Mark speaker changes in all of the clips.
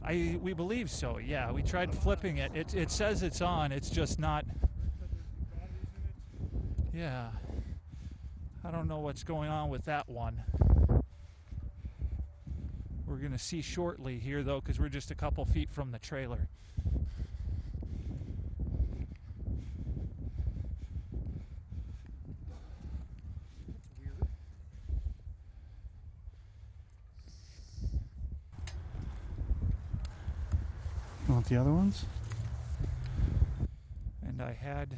Speaker 1: We believe so. Yeah, we tried flipping it. It says it's on. It's just not. Yeah. I don't know what's going on with that one. We're going to see shortly here, though, because we're just a couple feet from the trailer.
Speaker 2: You want the other ones?
Speaker 1: And I had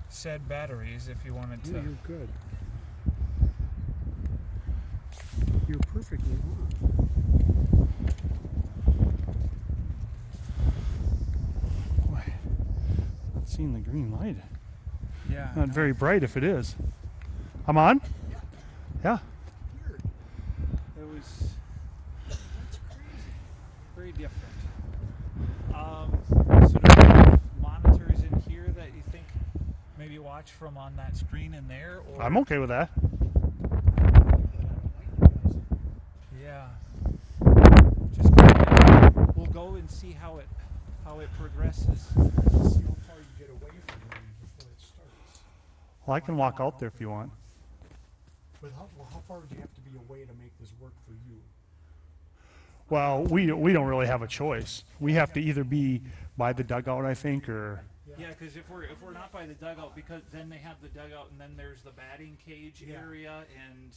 Speaker 1: said batteries if you wanted to.
Speaker 2: Yeah, you're good. You're perfectly on. Boy, not seeing the green light.
Speaker 1: Yeah.
Speaker 2: Not very bright if it is. I'm on? Yeah.
Speaker 1: It was. That's crazy. Very different. So do you have monitors in here that you think maybe watch from on that screen in there? Or?
Speaker 2: I'm okay with that.
Speaker 1: Yeah. Just we'll go and see how it progresses.
Speaker 3: See how far you get away from it before it starts.
Speaker 2: Well, I can walk out there if you want.
Speaker 3: But how far do you have to be away to make this work for you?
Speaker 2: Well, we don't really have a choice. We have to either be by the dugout, I think, or
Speaker 1: Yeah, because if we're not by the dugout, because then they have the dugout and then there's the batting cage area, and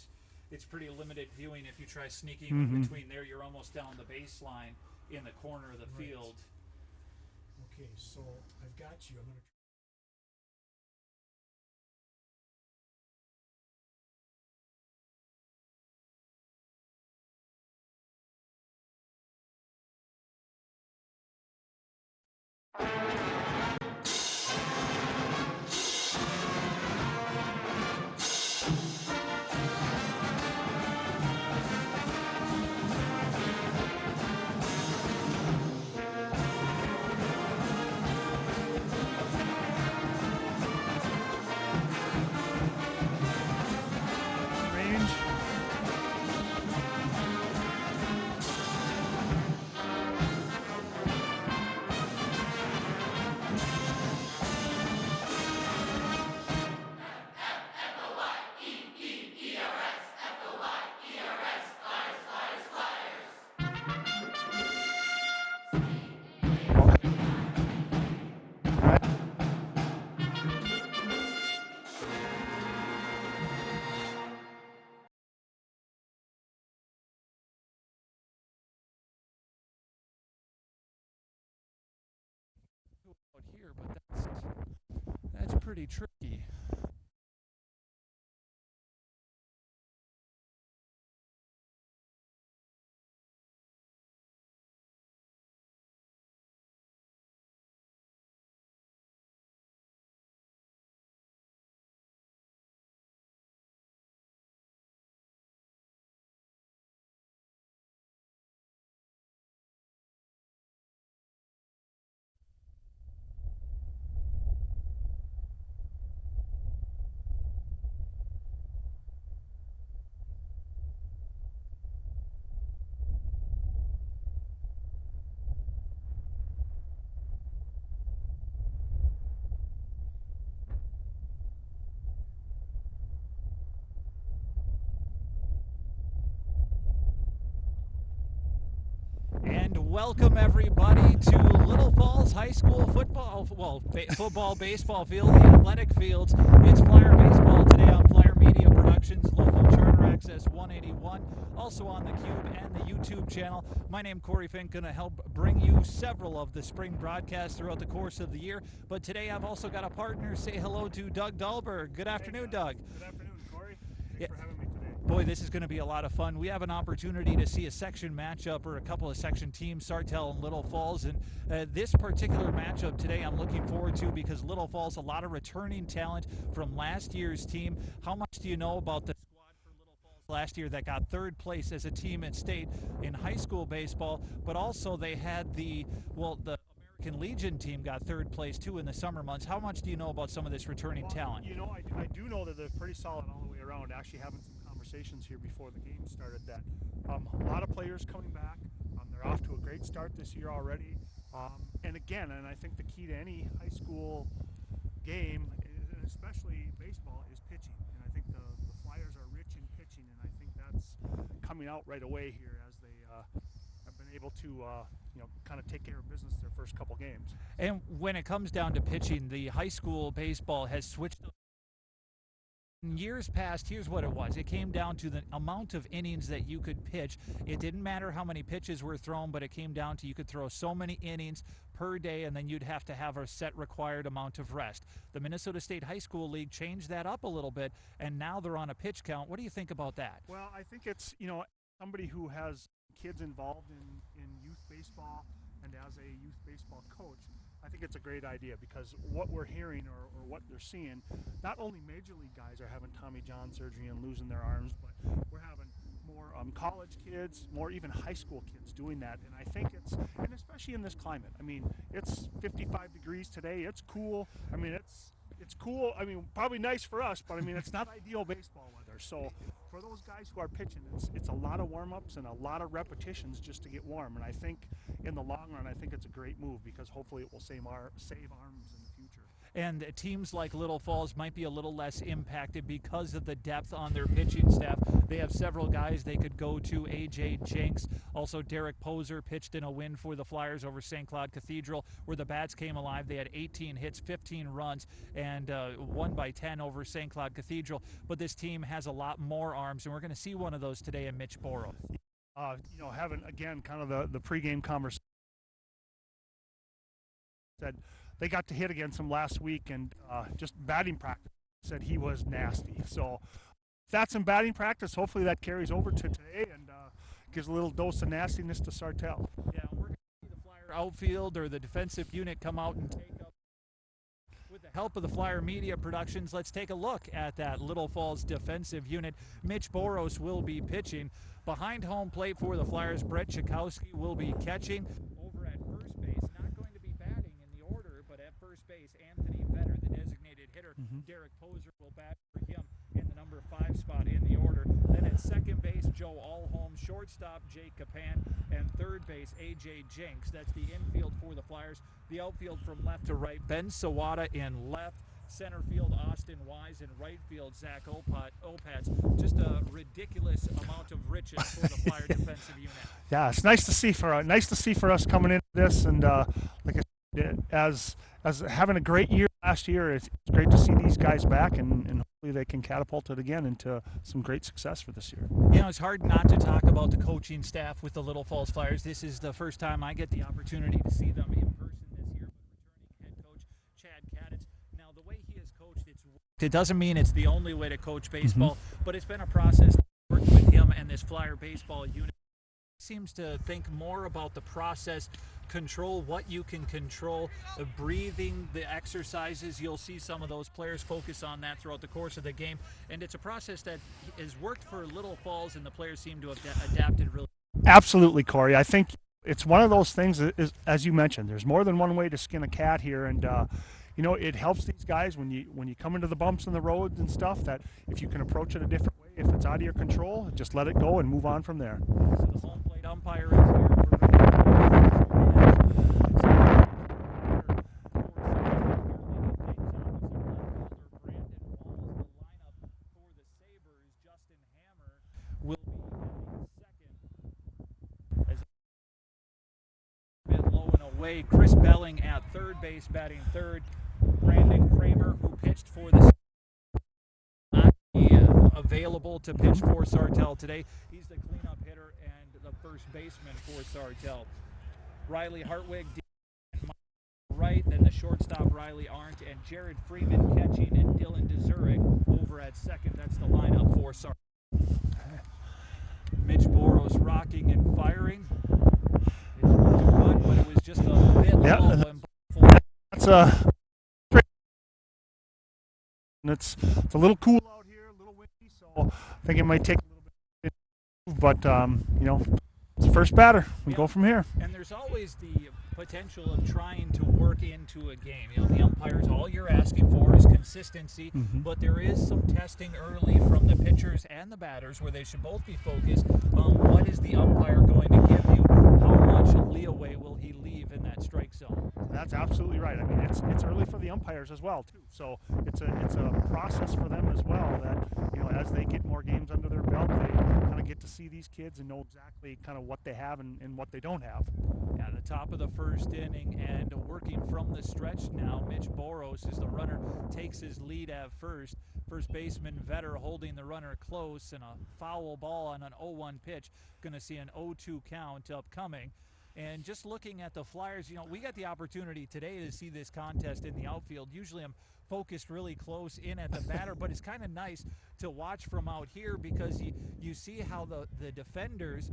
Speaker 1: it's pretty limited viewing. If you try sneaking in between there, you're almost down the baseline in the corner of the field.
Speaker 3: Okay, so I've got you. I'm gonna.
Speaker 2: range.
Speaker 1: Out here, but that's pretty tricky. And welcome everybody to Little Falls High School football, football, baseball field, the athletic fields. It's Flyer Baseball today on Flyer Media Productions, local charter access 181, also on the Cube and the YouTube channel. My name Corey Fink, going to help bring you several of the spring broadcasts throughout the course of the year. But today I've also got a partner. Say hello to Doug Dahlberg. Good afternoon, Doug.
Speaker 2: Good afternoon, Corey. Thanks for having me today.
Speaker 1: Boy, this is going to be a lot of fun. We have an opportunity to see a section matchup or a couple of section teams, Sartell and Little Falls. And this particular matchup today I'm looking forward to because Little Falls, a lot of returning talent from last year's team. How much do you know about the squad for Little Falls last year that got third place as a team in state in high school baseball? But also they had the American Legion team got third place too in the summer months. How much do you know about some of this returning talent?
Speaker 2: You know, I do know that they're pretty solid all the way around. Actually having some conversations here before the game started that a lot of players coming back. They're off to a great great start this year already. And again, and I think the key to any high school game, and especially baseball, is pitching. And I think the Flyers are rich in pitching, and I think that's coming out right away here as they have been able to kind of take care of business their first couple games.
Speaker 1: And when it comes down to pitching, the high school baseball has switched. In years past, here's what it was. It came down to the amount of innings that you could pitch. It didn't matter how many pitches were thrown, but it came down to you could throw so many innings per day, and then you'd have to have a set required amount of rest. The Minnesota State High School League changed that up a little bit, and now they're on a pitch count. What do you think about that?
Speaker 2: Well, I think it's, somebody who has kids involved in youth baseball and as a youth baseball coach, I think it's a great idea because what we're hearing or what they're seeing, not only major league guys are having Tommy John surgery and losing their arms, but we're having more college kids, more even high school kids doing that. And I think and especially in this climate, I mean, it's 55 degrees today. It's cool. I mean, it's cool. I mean, probably nice for us, but I mean, it's not ideal baseball weather. So for those guys who are pitching, it's a lot of warm-ups and a lot of repetitions just to get warm. And I think in the long run, I think it's a great move because hopefully it will save arms in the future.
Speaker 1: And teams like Little Falls might be a little less impacted because of the depth on their pitching staff. They have several guys they could go to. A.J. Jenks, also Derek Poser pitched in a win for the Flyers over St. Cloud Cathedral, where the Bats came alive. They had 18 hits, 15 runs, and won by 10 over St. Cloud Cathedral. But this team has a lot more arms, and we're going to see one of those today in Mitch Boros.
Speaker 2: Having, again, kind of the pregame conversation, said they got to hit against him last week, and just batting practice said he was nasty. So if that's in batting practice, hopefully that carries over to today and gives a little dose of nastiness to Sartell.
Speaker 1: Yeah, we're going to see the Flyer outfield or the defensive unit come out and take up. With the help of the Flyer Media Productions, let's take a look at that Little Falls defensive unit. Mitch Boros will be pitching. Behind home plate for the Flyers, Brett Chakowski will be catching. Over at first base, not going to be batting in the order, but at first base, Anthony Vetter, the designated hitter. Derek Poser will bat for him in the number 5 spot in the order. Then at second base, Joe Allholm, shortstop, Jake Capan, and third base, A.J. Jenks. That's the infield for the Flyers. The outfield from left to right, Ben Sawada in left. Center field, Austin Wise, and right field, Zach Opatz. Just a ridiculous amount of riches for the Flyer defensive unit.
Speaker 2: Yeah, it's nice to see for us coming into this, and like I said, as having a great year last year, it's great to see these guys back, and hopefully they can catapult it again into some great success for this year.
Speaker 1: It's hard not to talk about the coaching staff with the Little Falls Flyers. This is the first time I get the opportunity to see them in person this year with returning head coach Chad Kaditz. Now, the way he has coached, it doesn't mean it's the only way to coach baseball, but it's been a process to work with him and this Flyer baseball unit. He seems to think more about the process, control what you can control, breathing, the exercises. You'll see some of those players focus on that throughout the course of the game, and it's a process that has worked for Little Falls, and the players seem to have adapted really.
Speaker 2: Absolutely, Corey. I think it's one of those things that is, as you mentioned, there's more than one way to skin a cat here, and it helps these guys when you come into the bumps in the roads and stuff, that if you can approach it a different way, if it's out of your control, just let it go and move on from there.
Speaker 1: So the home plate umpire is here. Will be second. As a bit low and away. Chris Belling at third base, batting third. Brandon Kramer, who pitched for the not available to pitch for Sartell today. He's the cleanup hitter and the first baseman for Sartell. Riley Hartwig right, then the shortstop Riley Arndt, and Jared Freeman catching, and Dylan DeZurek over at second. That's the lineup for Sartell. Mitch Boros rocking and firing. It's good, but it was just a bit low.
Speaker 2: It's a little cool out here, a little windy, so I think it might take a little bit to move, but it's the first batter. We go from here.
Speaker 1: And there's always the potential of trying to work into a game. The umpires, all you're asking for is consistency, but there is some testing early from the pitchers and the batters where they should both be focused on what is the umpire going to give you, how much Leo
Speaker 2: That's absolutely right. I mean, it's early for the umpires as well too. So it's a process for them as well. That as they get more games under their belt, they kind of get to see these kids and know exactly kind of what they have and what they don't have.
Speaker 1: Yeah, the top of the first inning, and working from the stretch now, Mitch Boros, as the runner takes his lead at first. First baseman Vetter holding the runner close, and a foul ball on an 0-1 pitch. Going to see an 0-2 count upcoming. And just looking at the Flyers, we got the opportunity today to see this contest in the outfield. Usually I'm focused really close in at the batter, but it's kind of nice to watch from out here because you see how the defenders,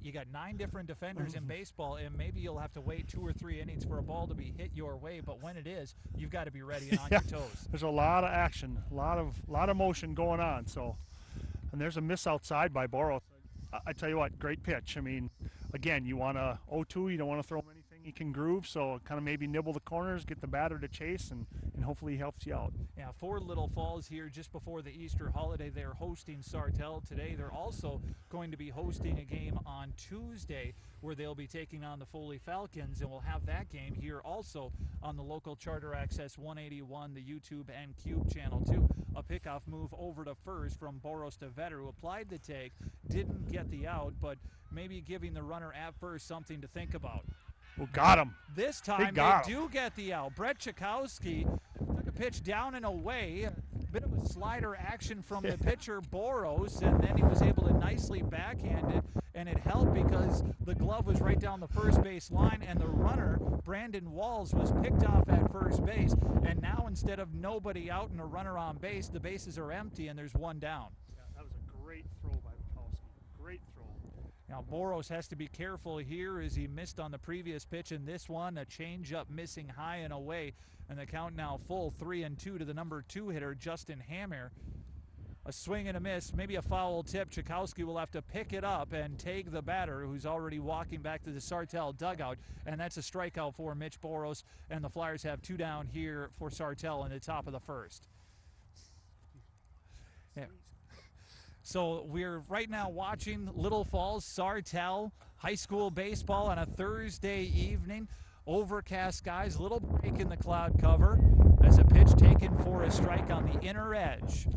Speaker 1: you got 9 different defenders in baseball, and maybe you'll have to wait 2 or 3 innings for a ball to be hit your way, but when it is, you've got to be ready and on your toes.
Speaker 2: There's a lot of action, a lot of motion going on. So, and there's a miss outside by Boros. I tell you what, great pitch. I mean, again, you want a 0-2, you don't want to throw him anything he can groove, so kind of maybe nibble the corners, get the batter to chase, and hopefully he helps you out.
Speaker 1: Yeah, for Little Falls here just before the Easter holiday, they're hosting Sartell today. They're also going to be hosting a game on Tuesday where they'll be taking on the Foley Falcons, and we'll have that game here also on the local Charter Access 181, the YouTube and Cube channel too. A pickoff move over to first from Boros to Vetter, who applied the take, didn't get the out, but maybe giving the runner at first something to think about.
Speaker 2: Well, got him.
Speaker 1: This time they do get the out. Brett Chakowski took a pitch down and away. A bit of a slider action from the pitcher, Boros, and then he was able to nicely backhand it, and it helped because the glove was right down the first base line, and the runner, Brandon Walls, was picked off at first base, and now instead of nobody out and a runner on base, the bases are empty and there's one down.
Speaker 2: Yeah, that was a great throw by Chakowski. Great throw.
Speaker 1: Now Boros has to be careful here as he missed on the previous pitch, and this one, a changeup missing high and away, and the count now full 3-2 to the number 2 hitter, Justin Hammer. A swing and a miss, maybe a foul tip. Chakowski will have to pick it up and take the batter, who's already walking back to the Sartell dugout, and that's a strikeout for Mitch Boros, and the Flyers have 2 down here for Sartell in the top of the first. Yeah. So we're right now watching Little Falls Sartell high school baseball on a Thursday evening. Overcast skies, little break in the cloud cover as a pitch taken for a strike on the inner edge.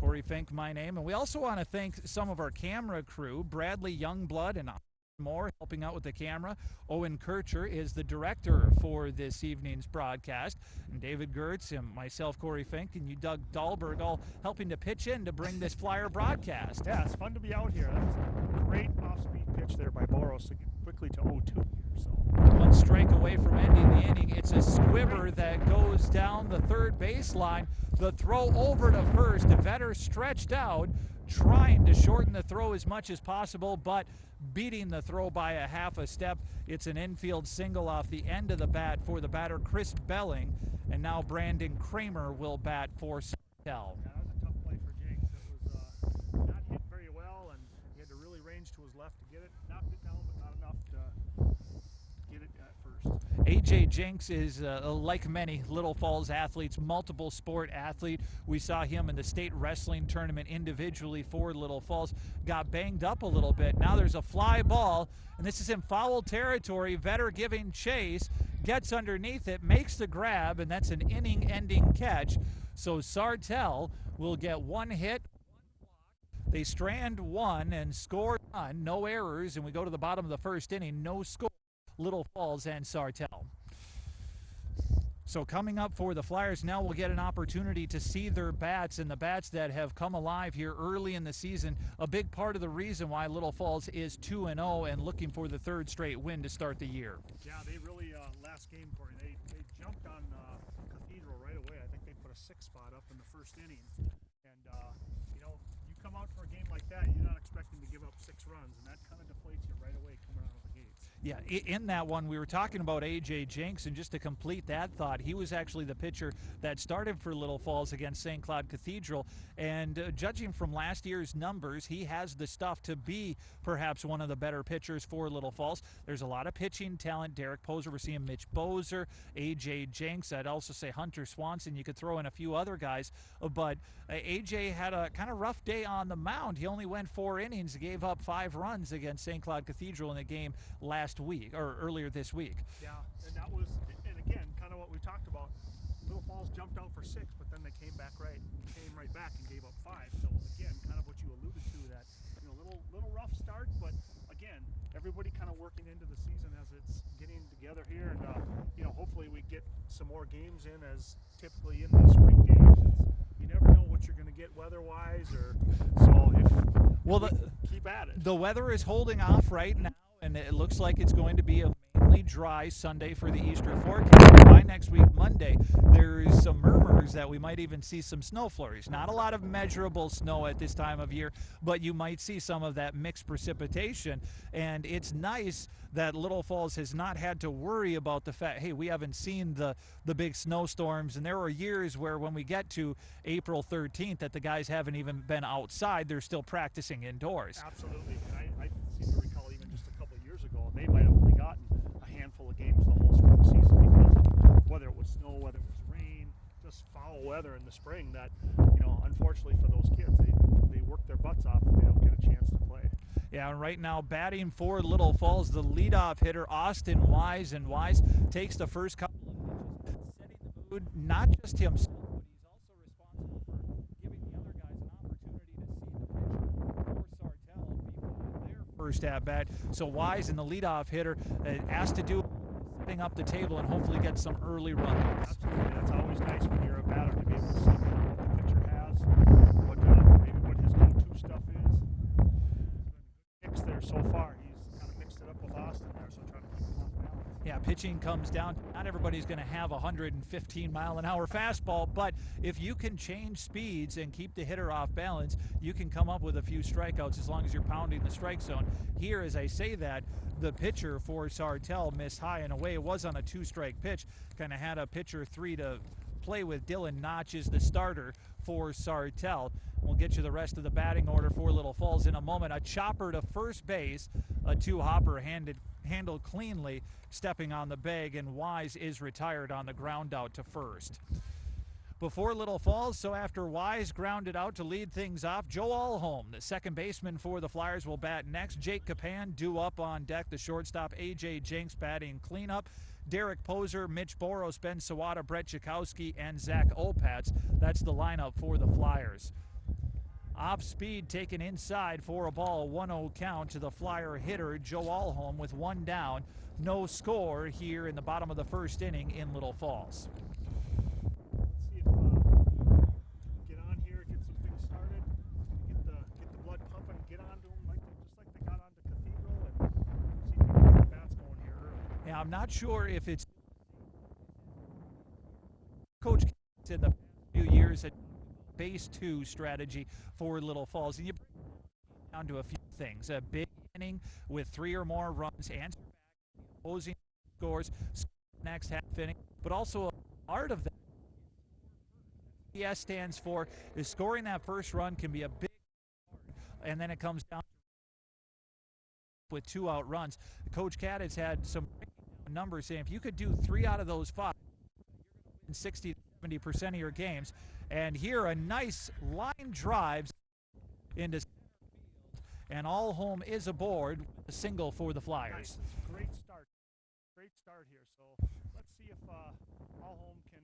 Speaker 1: Corey Fink, my name, and we also want to thank some of our camera crew, Bradley Youngblood and Moore, helping out with the camera. Owen Kircher is the director for this evening's broadcast, and David Gertz and myself, Corey Fink, and you, Doug Dahlberg, all helping to pitch in to bring this Flyer broadcast.
Speaker 2: Yeah, it's fun to be out here. That's a great off-speed pitch there by Boros to get quickly to 0-2 here. So
Speaker 1: 1 strike away from ending the inning. It's a squibber that goes down the third baseline. The throw over to first. Vetter stretched out, trying to shorten the throw as much as possible, but beating the throw by a half a step. It's an infield single off the end of the bat for the batter, Chris Belling, and now Brandon Kramer will bat for Sartell.
Speaker 2: yeah, that was a tough play for Jinx. It was not hit very well, and he had to really range to his left to get it. Knocked it down, but not enough to get it at first.
Speaker 1: AJ Jinks is, like many Little Falls athletes, multiple sport athlete. We saw him in the state wrestling tournament individually for Little Falls. Got banged up a little bit. Now there's a fly ball, and this is in foul territory. Vetter giving chase, gets underneath it, makes the grab, and that's an inning-ending catch. So Sartell will get 1 hit. They strand 1 and score none, no errors, and we go to the bottom of the first inning, no score. Little Falls and Sartell. So coming up for the Flyers now, we'll get an opportunity to see their bats, and the bats that have come alive here early in the season. A big part of the reason why Little Falls is 2-0 and looking for the 3rd straight win to start the year.
Speaker 2: Yeah, they really, last game, Corey, they jumped on Cathedral right away. I think they put a 6 spot up in the first inning. And, you come out for a game like that, you're not expecting to give up 6 runs, and that kind of deflates you right away coming out of the gates.
Speaker 1: Yeah, in that one, we were talking about A.J. Jinks, and just to complete that thought, he was actually the pitcher that started for Little Falls against St. Cloud Cathedral, and judging from last year's numbers, he has the stuff to be perhaps one of the better pitchers for Little Falls. There's a lot of pitching talent. Derek Poser, we're seeing Mitch Boser, A.J. Jinks, I'd also say Hunter Swanson. You could throw in a few other guys, but A.J. had a kind of rough day on the mound. He only went 4 innings, gave up 5 runs against St. Cloud Cathedral in the game last last week or earlier this week.
Speaker 2: Yeah, and that was, and again, kind of what we talked about. Little Falls jumped out for 6, but then they came right back and gave up 5. So again, kind of what you alluded to, that little rough start, but again, everybody kind of working into the season as it's getting together here, and hopefully we get some more games in, as typically in the spring games. You never know what you're going to get weather-wise, or so if keep at it.
Speaker 1: The weather is holding off right now, and it looks like it's going to be a mainly dry Sunday for the Easter forecast. By next week, Monday, there's some murmurs that we might even see some snow flurries. Not a lot of measurable snow at this time of year, but you might see some of that mixed precipitation. And it's nice that Little Falls has not had to worry about the fact, hey, we haven't seen the big snowstorms. And there were years where when we get to April 13th that the guys haven't even been outside. They're still practicing indoors.
Speaker 2: Absolutely. I seem to recall even just a couple of years ago, they might have only gotten a handful of games the whole spring season because of whether it was snow, whether it was rain, just foul weather in the spring that, unfortunately for those kids, they work their butts off and they don't get a chance to play.
Speaker 1: Yeah, and right now batting for Little Falls, the leadoff hitter, Austin Wise, and Wise takes the first couple of pitches, setting the mood, not just himself, but he's also responsible for giving the other guys an opportunity to see the pitch for Sartell before their first at-bat. So Wise, and the leadoff hitter, asked to do setting up the table and hopefully get some early runs.
Speaker 2: Absolutely. That's always nice when you're a batter to be able to see what the pitcher has, maybe what his go-to stuff is. Mix there so far. He's kind of mixed it up with Austin there, so trying to keep him off balance.
Speaker 1: Yeah, pitching comes down. Not everybody's going to have a 115-mile-an-hour fastball, but if you can change speeds and keep the hitter off balance, you can come up with a few strikeouts as long as you're pounding the strike zone. Here, as I say that, the pitcher for Sartell missed high and away. It was on a 2-strike pitch. Kind of had a pitcher 3 to play with. Dylan Notch is the starter for Sartell. We'll get you the rest of the batting order for Little Falls in a moment. A chopper to first base, a 2-hopper handled cleanly, stepping on the bag, and Wise is retired on the ground out to first. Before Little Falls, so after Wise grounded out to lead things off, Joe Alholm, the second baseman for the Flyers, will bat next. Jake Capan due up on deck. The shortstop, A.J. Jenks, batting cleanup. Derek Poser, Mitch Boros, Ben Sawada, Brett Chakowski, and Zach Opatz. That's the lineup for the Flyers. Off speed taken inside for a ball, 1-0 count to the Flyer hitter, Joe Alholm, with 1 down. No score here in the bottom of the first inning in Little Falls.
Speaker 2: Let's see if get on here, get some things started, get the blood pumping, get onto them just like they got onto Cathedral, and see if they can get the bats going here early.
Speaker 1: Yeah, I'm not sure if it's Coach in the past few years at base 2 strategy for Little Falls, and you bring it down to a few things. A big inning with 3 or more runs, answer back, opposing scores, next half inning, but also a part of that PS stands for is scoring that first run can be a big part, and then it comes down with 2 out runs. Coach Cat has had some numbers saying if you could do 3 out of those 5, you're going to win 60-70% of your games. And here a nice line drives into center field, and Alholm is aboard with a single for the Flyers.
Speaker 2: Nice. Great start here. So let's see if Alholm can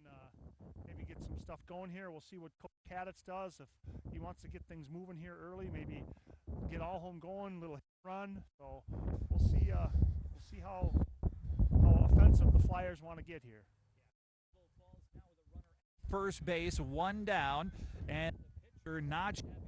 Speaker 2: maybe get some stuff going here. We'll see what Coach Cadets does. If he wants to get things moving here early, maybe get Alholm going, little run. So we'll see how offensive the Flyers want to get here.
Speaker 1: First base, 1 down, and the pitcher Notch having to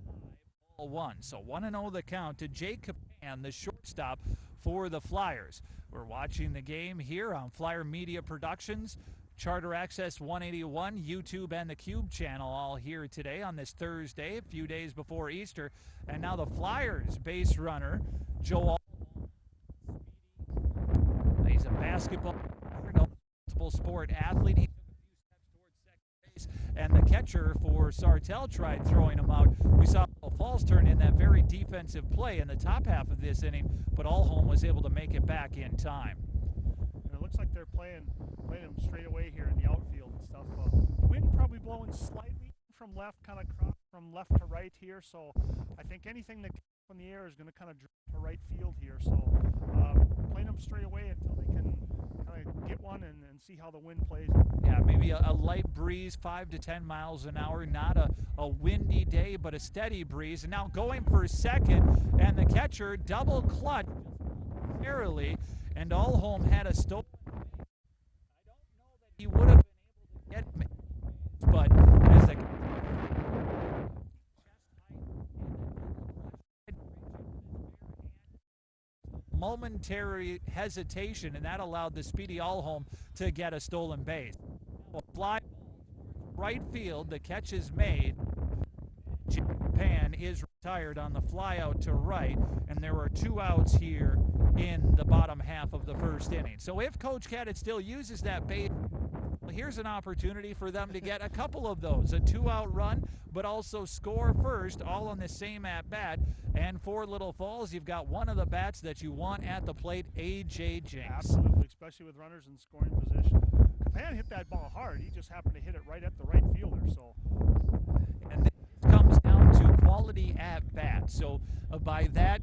Speaker 1: work misses high, ball 1. So 1-0 the count to Jake Capan, the shortstop for the Flyers. We're watching the game here on Flyer Media Productions, Charter Access 181, YouTube, and the Cube channel, all here today on this Thursday, a few days before Easter. And now the Flyers base runner, Joe Alholm. He's a basketball sport athlete. He took a few steps towards second base, and the catcher for Sartell tried throwing him out. We saw Falls turn in that very defensive play in the top half of this inning, but Alholm was able to make it back in time.
Speaker 2: And it looks like they're playing him straight away here in the outfield and stuff. Wind probably blowing slightly from left, kind of from left to right here. So I think anything that in the air is going to kind of drop to right field here. So playing them straight away until they can kind of get one and see how the wind plays.
Speaker 1: Yeah, maybe a light breeze, 5 to 10 miles an hour. Not a windy day, but a steady breeze. And now going for second, and the catcher double clutch narrowly, and Alholm had a stolen base. I don't know that he would have been able to get him, but as the momentary hesitation, and that allowed the speedy Alholm to get a stolen base. A fly right field, the catch is made. Japan is retired on the fly out to right, and there are 2 outs here in the bottom half of the first inning. So if Coach Cadett still uses that base, here's an opportunity for them to get a couple of those, a 2-out run, but also score first, all on the same at-bat. And for Little Falls, you've got one of the bats that you want at the plate, A.J. Jinks.
Speaker 2: Absolutely, especially with runners in scoring position. Capan hit that ball hard. He just happened to hit it right at the right fielder. So,
Speaker 1: and this comes down to quality at-bat. So by that,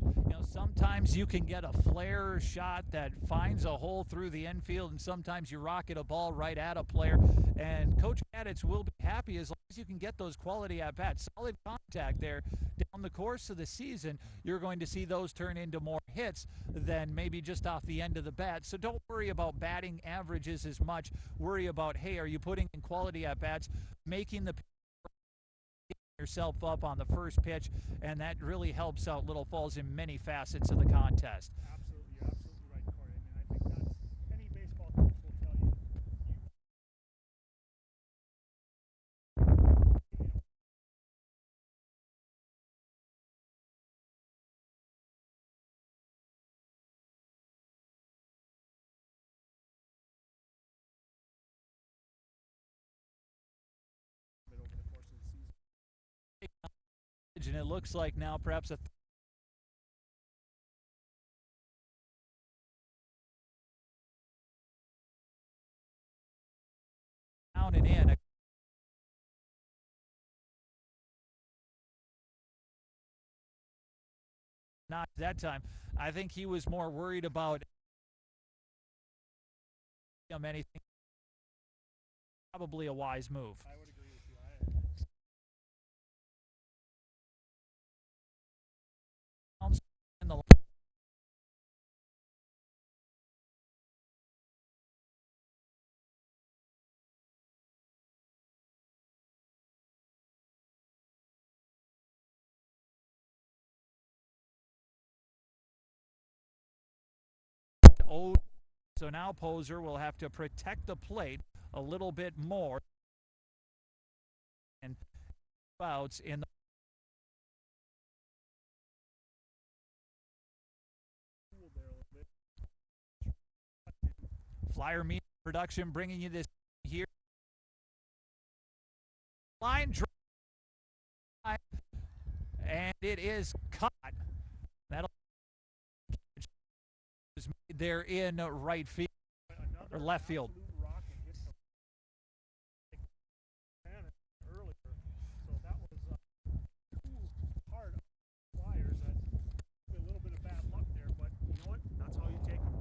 Speaker 1: sometimes you can get a flare shot that finds a hole through the infield, and sometimes you rocket a ball right at a player. And Coach Cadets will be happy as long as you can get those quality at-bats. Solid contact there. Down the course of the season, you're going to see those turn into more hits than maybe just off the end of the bat. So don't worry about batting averages as much. Worry about, hey, are you putting in quality at-bats, making the yourself up on the first pitch, and that really helps out Little Falls in many facets of the contest.
Speaker 2: Absolutely, you're absolutely right, Corey. I mean, I think that's any baseball coach will tell you. Over the course of the season.
Speaker 1: And it looks like now perhaps a down and in. Not that time. I think he was more worried about anything. Probably a wise move.
Speaker 2: I would agree with you.
Speaker 1: In the so now Poser will have to protect the plate a little bit more, and outs in the Flyer Media Production bringing you this here. Line drive, and it is caught. That'll is made there in right field or left field.
Speaker 2: So that was hard Flyers. That a little bit of bad luck there, but you know what? That's how you take them.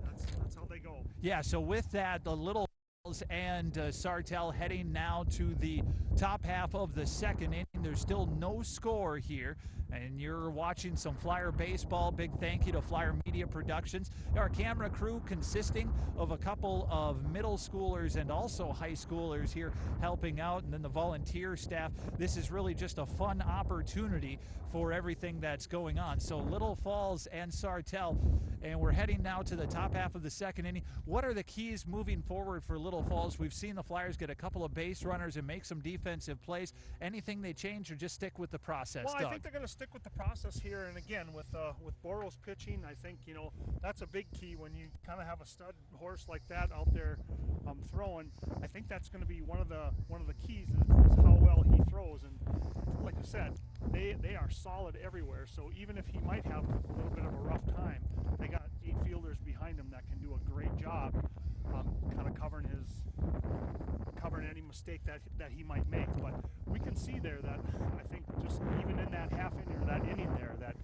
Speaker 2: That's how they go.
Speaker 1: Yeah. So with that, the Little Falls and Sartell heading now to the top half of the second inning. There's still no score here, and you're watching some Flyer baseball. Big thank you to Flyer Media Productions. Our camera crew consisting of a couple of middle schoolers and also high schoolers here helping out, and then the volunteer staff. This is really just a fun opportunity for everything that's going on. So Little Falls and Sartell, and we're heading now to the top half of the second inning. What are the keys moving forward for Little Falls? We've seen the Flyers get a couple of base runners and make some defensive plays. Anything they change or just stick with the process,
Speaker 2: Well,
Speaker 1: Doug?
Speaker 2: I think they're going to stick with the process here, and again with Boros pitching, I think that's a big key when you kind of have a stud horse like that out there throwing. I think that's going to be one of the keys is how well he throws, and like you said, they are solid everywhere. So even if he might have a little bit of a rough time, they got 8 fielders behind him that can do a great job kind of covering any mistake that he might make. But we can see there that I think just even in that half inning or that inning there that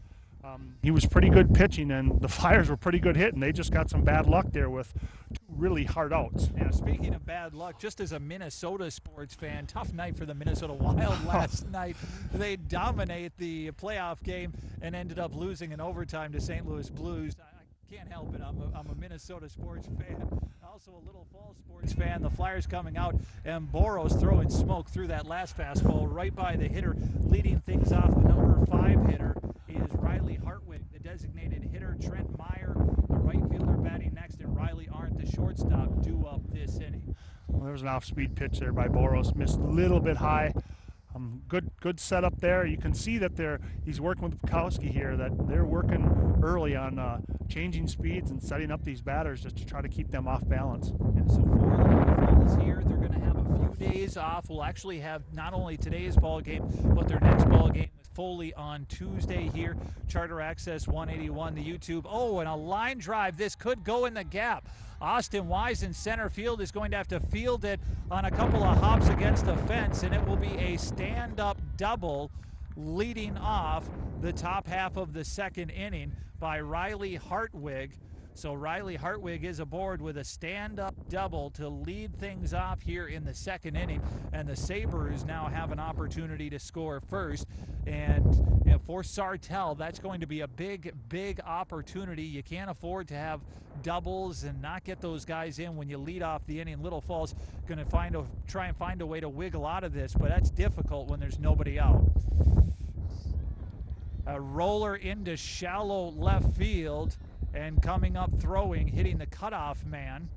Speaker 2: He was pretty good pitching, and the Flyers were pretty good hitting. They just got some bad luck there with two really hard outs.
Speaker 1: Now, speaking of bad luck, just as a Minnesota sports fan, tough night for the Minnesota Wild last night. They dominate the playoff game and ended up losing in overtime to St. Louis Blues. I can't help it. I'm a Minnesota sports fan. Also a Little Falls sports fan. The Flyers coming out, and Boros throwing smoke through that last fastball right by the hitter. Leading things off, the number 5 hitter is Riley Hartwig, the designated hitter. Trent Meyer, the right fielder, batting next, and Riley Arndt, the shortstop, due up this inning.
Speaker 2: Well, there was an off-speed pitch there by Boros. Missed a little bit high. Good setup there. You can see that he's working with Bukowski here, that they're working early on changing speeds and setting up these batters just to try to keep them off balance.
Speaker 1: Yeah, so for Little Falls here, they're going to have a few days off. We'll actually have not only today's ball game, but their next ball game with Foley on Tuesday here. Charter Access 181, the YouTube. Oh, and a line drive. This could go in the gap. Austin Wise in center field is going to have to field it on a couple of hops against the fence, and it will be a stand-up double leading off the top half of the second inning by Riley Hartwig. So Riley Hartwig is aboard with a stand-up double to lead things off here in the second inning, and the Sabres now have an opportunity to score first. And for Sartell, that's going to be a big opportunity. You can't afford to have doubles and not get those guys in when you lead off the inning. Little Falls going to try and find a way to wiggle out of this, but that's difficult when there's nobody out. A roller into shallow left field. And coming up throwing, hitting the cutoff man,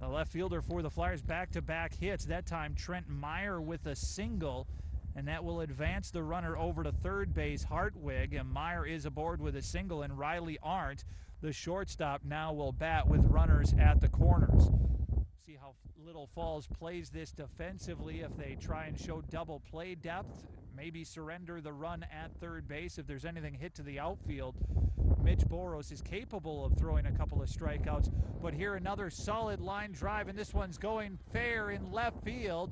Speaker 1: the left fielder for the Flyers, back-to-back hits. That time Trent Meyer with a single, and that will advance the runner over to third base, Hartwig, and Meyer is aboard with a single, and Riley Arndt, the shortstop, now will bat with runners at the corners. See how Little Falls plays this defensively. If they try and show double play depth, maybe surrender the run at third base if there's anything hit to the outfield. Mitch Boros is capable of throwing a couple of strikeouts, but here another solid line drive, and this one's going fair in left field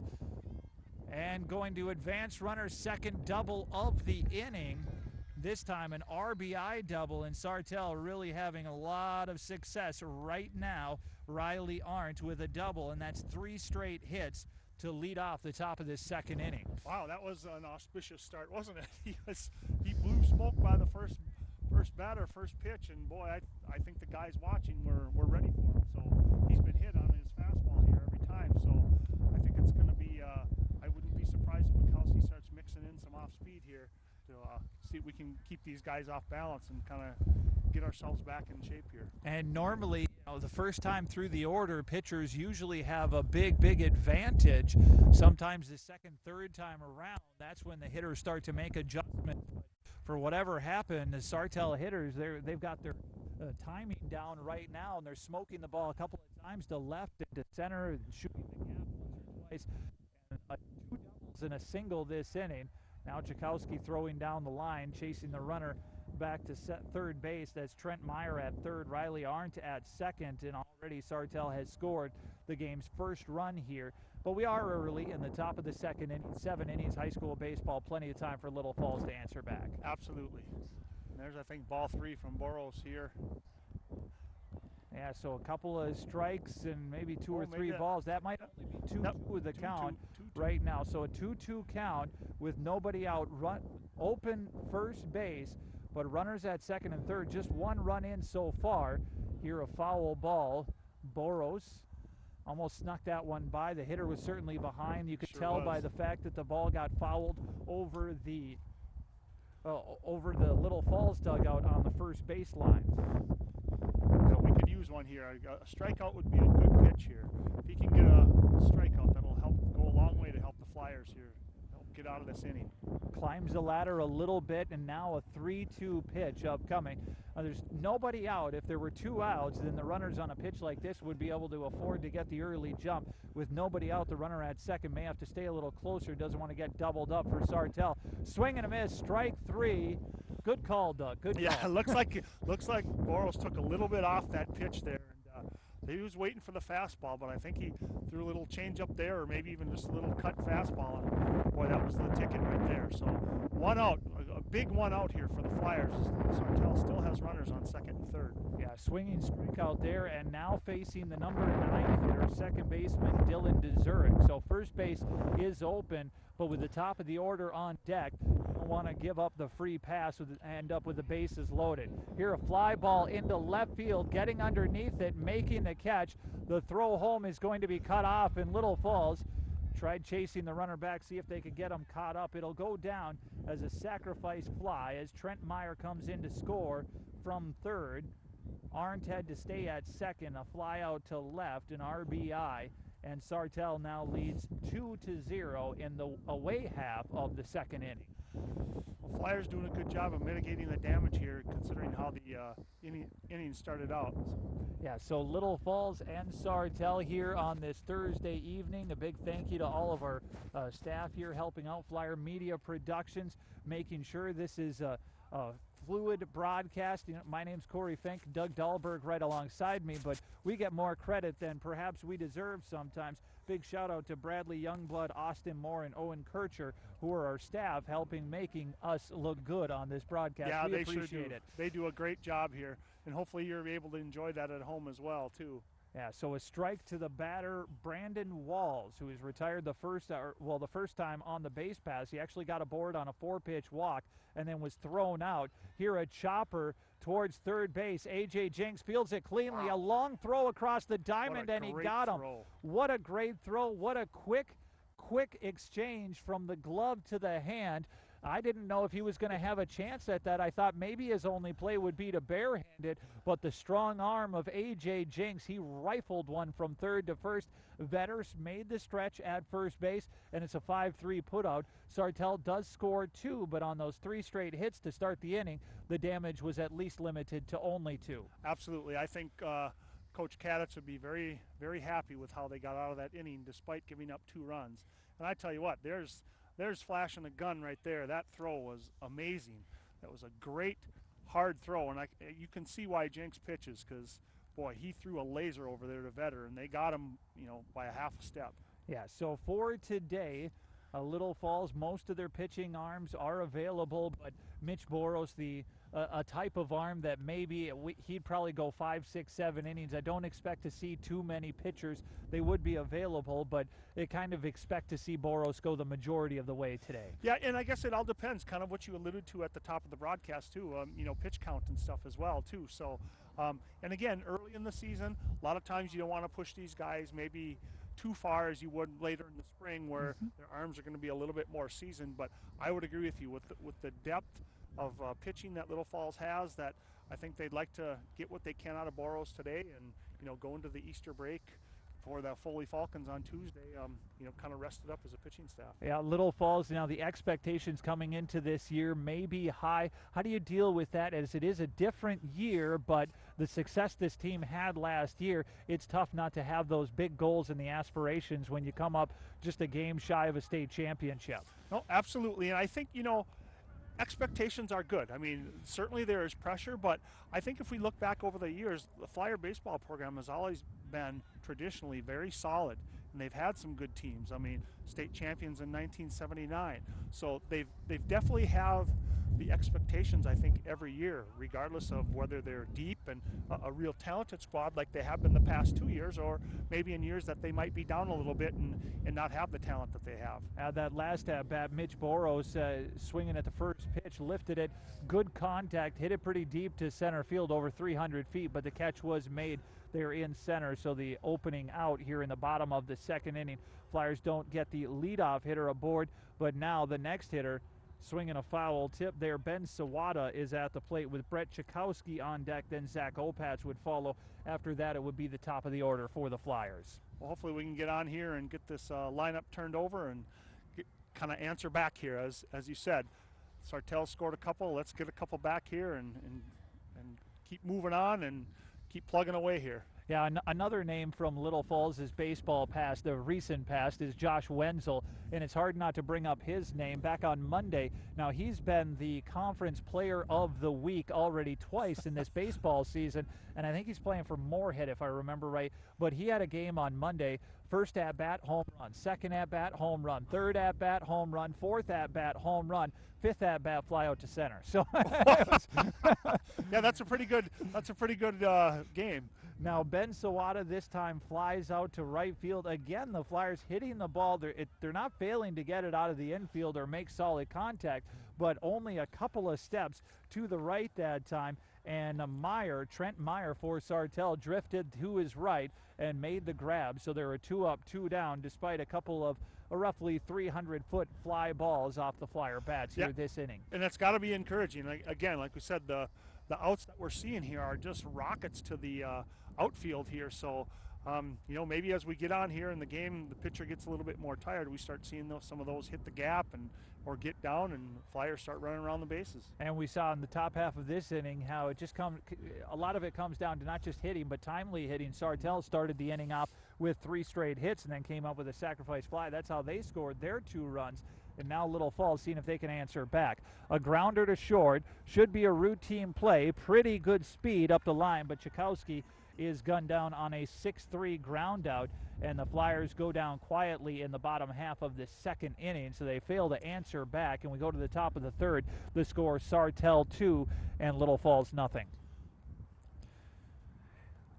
Speaker 1: and going to advance runner, second double of the inning. This time an RBI double, and Sartell really having a lot of success right now. Riley Arndt with a double, and that's 3 straight hits to lead off the top of this second inning.
Speaker 2: Wow, that was an auspicious start, wasn't it? He blew smoke by the first batter, first pitch, and boy, I think the guys watching were ready for him. So he's been hit on his fastball here every time. So I think it's going to be. I wouldn't be surprised if Bukowski starts mixing in some off speed here to see if we can keep these guys off balance and kind of get ourselves back in shape here.
Speaker 1: And normally, the first time through the order, pitchers usually have a big advantage. Sometimes the second, third time around, that's when the hitters start to make adjustments. For whatever happened, the Sartell hitters, they've got their timing down right now, and they're smoking the ball a couple of times to left and to center and shooting the gap once or twice. And 2 doubles and a single this inning. Now Tchaikovsky throwing down the line, chasing the runner back to third base. That's Trent Meyer at third, Riley Arndt at second, and already Sartell has scored the game's first run here. But we are early in the top of the second inning, 7 innings, high school baseball, plenty of time for Little Falls to answer back.
Speaker 2: Absolutely. And there's, I think, ball 3 from Boros here.
Speaker 1: Yeah, so a couple of strikes and maybe 2 or 3 balls. That might only be 2-2 with the count right now. So a 2-2 count with nobody out, open first base, but runners at second and third. Just 1 run in so far. Here a foul ball. Boros almost snuck that one by. The hitter was certainly behind. You could tell by the fact that the ball got fouled over the Little Falls dugout on the first baseline.
Speaker 2: So we could use one here. A strikeout would be a good pitch here. If he can get a strikeout, that'll go a long way to help the Flyers here. Help get out of this inning.
Speaker 1: Climbs the ladder a little bit, and now a 3-2 pitch upcoming. There's nobody out. If there were 2 outs, then the runners on a pitch like this would be able to afford to get the early jump. With nobody out, the runner at second may have to stay a little closer. Doesn't want to get doubled up for Sartell. Swing and a miss, strike 3. Good call, Doug. Good call.
Speaker 2: Yeah, looks like Boros took a little bit off that pitch there. And he was waiting for the fastball, but I think he threw a little change up there, or maybe even just a little cut fastball. And boy, that was the ticket right there. So 1 out, a big one out here for the Flyers. Sartell still has runners on second and third.
Speaker 1: Yeah, swinging strike out there, and now facing the number 9 hitter, second baseman Dylan Dzurek. So first base is open, but with the top of the order on deck, you don't want to give up the free pass and end up with the bases loaded. Here a fly ball into left field, getting underneath it, making the catch. The throw home is going to be cut off in Little Falls. Tried chasing the runner back, see if they could get him caught up. It'll go down as a sacrifice fly as Trent Meyer comes in to score from third. Arndt had to stay at second, a fly out to left, an RBI, and Sartell now leads 2-0 in the away half of the second inning.
Speaker 2: Well, Flyers doing a good job of mitigating the damage here, considering how the inning started out.
Speaker 1: Yeah, so Little Falls and Sartell here on this Thursday evening. A big thank you to all of our staff here helping out Flyer Media Productions, making sure this is a fluid broadcast. You know, my name's Corey Fink, Doug Dahlberg right alongside me, but we get more credit than perhaps we deserve sometimes. Big shout out to Bradley Youngblood, Austin Moore, and Owen Kircher, who are our staff helping making us look good on this broadcast.
Speaker 2: Yeah,
Speaker 1: we
Speaker 2: they
Speaker 1: appreciate
Speaker 2: sure do.
Speaker 1: it.
Speaker 2: They do a great job here, and hopefully you're able to enjoy that at home as well, too.
Speaker 1: Yeah, so a strike to the batter, Brandon Walls, who has retired the first time on the base pass. He actually got aboard on a 4-pitch walk and then was thrown out. Here a chopper towards third base. A.J. Jinks fields it cleanly.
Speaker 2: Wow.
Speaker 1: A long throw across the diamond, and he got him. What a great throw. What a quick exchange from the glove to the hand. I didn't know if he was going to have a chance at that. I thought maybe his only play would be to barehand it, but the strong arm of A.J. Jinks, he rifled one from third to first. Vetters made the stretch at first base, and it's a 5-3 putout. Sartell does score 2, but on those 3 straight hits to start the inning, the damage was at least limited to only 2.
Speaker 2: Absolutely. I think Coach Kaditz would be very, very happy with how they got out of that inning despite giving up 2 runs. And I tell you what, there's flashing a gun right there. That throw was amazing. That was a great, hard throw, and you can see why Jinks pitches, because, boy, he threw a laser over there to Vetter, and they got him, by a half a step.
Speaker 1: Yeah, so for today, Little Falls, most of their pitching arms are available, but Mitch Boros, a type of arm that maybe he'd probably go 5, 6, 7 innings. I don't expect to see too many pitchers. They would be available, but I kind of expect to see Boros go the majority of the way today.
Speaker 2: Yeah, and I guess it all depends, kind of what you alluded to at the top of the broadcast too, pitch count and stuff as well too. So, and again, early in the season, a lot of times you don't want to push these guys maybe too far as you would later in the spring, where their arms are going to be a little bit more seasoned. But I would agree with you with the depth of pitching that Little Falls has, that I think they'd like to get what they can out of Boros today, and go into the Easter break for the Foley Falcons on Tuesday, kind of rested up as a pitching staff.
Speaker 1: Yeah, Little Falls, now the expectations coming into this year may be high. How do you deal with that, as it is a different year, but the success this team had last year, it's tough not to have those big goals and the aspirations when you come up just a game shy of a state championship?
Speaker 2: No, absolutely, and I think, expectations are good. I mean, certainly there is pressure, but I think if we look back over the years, the Flyer baseball program has always been traditionally very solid, and they've had some good teams. I mean, state champions in 1979. So they've definitely have the expectations, I think, every year, regardless of whether they're deep and a real talented squad like they have been the past 2 years, or maybe in years that they might be down a little bit and not have the talent that they have.
Speaker 1: That last at-bat, Mitch Boros swinging at the first pitch, lifted it, good contact, hit it pretty deep to center field over 300 feet, but the catch was made there in center. So the opening out here in the bottom of the second inning, Flyers don't get the leadoff hitter aboard, but now the next hitter swinging a foul tip there. Ben Sawada is at the plate with Brett Chakowski on deck. Then Zach Opatz would follow. After that, it would be the top of the order for the Flyers.
Speaker 2: Well, hopefully we can get on here and get this lineup turned over and kind of answer back here. As you said, Sartell scored a couple. Let's get a couple back here and keep moving on and keep plugging away here.
Speaker 1: Yeah, another name from Little Falls' baseball past, the recent past, is Josh Wenzel, and it's hard not to bring up his name. Back on Monday, now he's been the conference player of the week already twice in this baseball season, and I think he's playing for Moorhead if I remember right, but he had a game on Monday. First at bat, home run. Second at bat, home run. Third at bat, home run. Fourth at bat, home run. Fifth at bat, fly out to center. So
Speaker 2: yeah, that's a pretty good game.
Speaker 1: Now Ben Sawada this time flies out to right field. Again, the Flyers hitting the ball. They're not failing to get it out of the infield or make solid contact, but only a couple of steps to the right that time. And Trent Meyer for Sartell drifted to his right and made the grab. So there were 2 up, 2 down, despite a couple of roughly 300-foot fly balls off the Flyer bats here this inning.
Speaker 2: And that's got to be encouraging. Again, like we said, the outs that we're seeing here are just rockets to the outfield here. So, maybe as we get on here in the game, the pitcher gets a little bit more tired. We start seeing some of those hit the gap or get down, and Flyers start running around the bases.
Speaker 1: And we saw in the top half of this inning how a lot of it comes down to not just hitting, but timely hitting. Sartell started the inning off with 3 straight hits and then came up with a sacrifice fly. That's how they scored their 2 runs. And now Little Falls seeing if they can answer back. A grounder to short, should be a routine play. Pretty good speed up the line, but Chakowski is gunned down on a 6-3 ground out, and the Flyers go down quietly in the bottom half of the second inning, so they fail to answer back, and we go to the top of the third. The score, Sartell 2 and Little Falls nothing.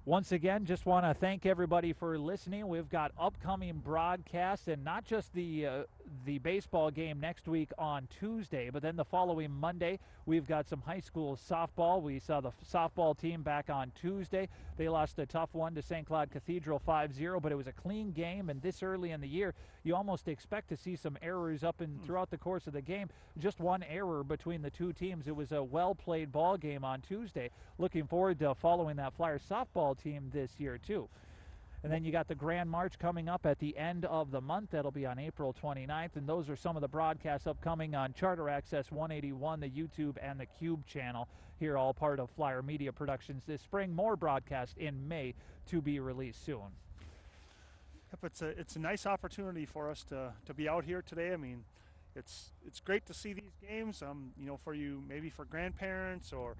Speaker 1: Once again, just want to thank everybody for listening. We've got upcoming broadcasts, and not just the baseball game next week on Tuesday, but then the following Monday, we've got some high school softball. We saw the softball team back on Tuesday. They lost a tough one to St. Cloud Cathedral 5-0, but it was a clean game, and this early in the year, you almost expect to see some errors up and throughout the course of the game. Just one error between the two teams. It was a well-played ball game on Tuesday. Looking forward to following that Flyers softball team this year, too. And then you got the Grand March coming up at the end of the month. That'll be on April 29th. And those are some of the broadcasts upcoming on Charter Access 181, the YouTube, and the Cube channel. Here, all part of Flyer Media Productions this spring. More broadcasts in May to be released soon.
Speaker 2: Yep, it's a nice opportunity for us to be out here today. I mean, it's great to see these games. For you, maybe for grandparents or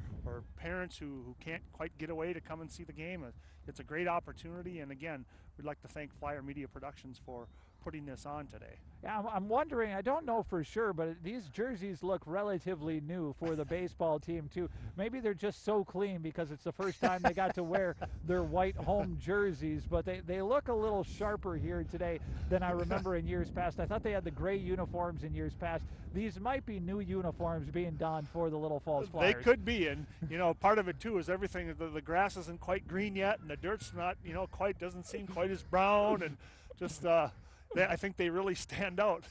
Speaker 2: parents who can't quite get away to come and see the game. It's a great opportunity, and again, we'd like to thank Flyer Media Productions for putting this on today.
Speaker 1: Yeah, I'm wondering, I don't know for sure, but these jerseys look relatively new for the baseball team too. Maybe they're just so clean because it's the first time they got to wear their white home jerseys, but they look a little sharper here today than I remember in years past. I thought they had the gray uniforms in years past. These might be new uniforms being donned for the Little Falls Flyers.
Speaker 2: They could be, and part of it too is everything. The grass isn't quite green yet, and the dirt's not doesn't seem quite as brown, and just I think they really stand out.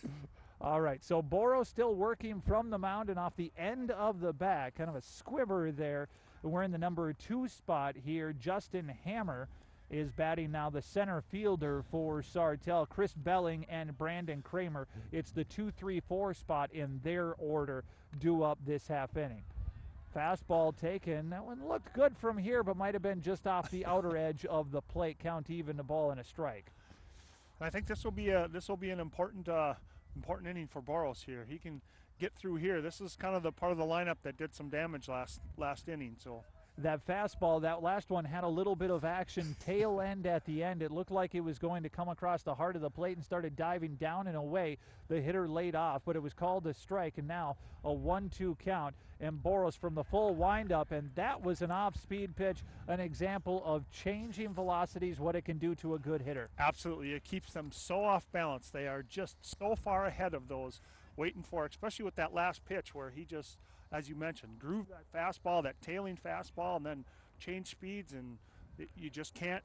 Speaker 1: All right, so Boro still working from the mound and off the end of the bat, kind of a squibber there. We're in the number 2 spot here. Justin Hammer is batting now, the center fielder for Sartell. Chris Belling and Brandon Kramer. It's the 2, 3, 4 spot in their order due up this half inning. Fastball taken. That one looked good from here, but might have been just off the outer edge of the plate. Count even, the ball and a strike.
Speaker 2: I think this will be an important inning for Boros here. He can get through here. This is kind of the part of the lineup that did some damage last inning. So
Speaker 1: that fastball, that last one had a little bit of action tail end at the end. It looked like it was going to come across the heart of the plate and started diving down and away. The hitter laid off, but it was called a strike, and now a 1-2 count. And Boros from the full windup, and that was an off-speed pitch, an example of changing velocities, what it can do to a good hitter.
Speaker 2: Absolutely. It keeps them so off balance. They are just so far ahead of those waiting for, especially with that last pitch where he just, as you mentioned, groove that fastball, that tailing fastball, and then change speeds, and you just can't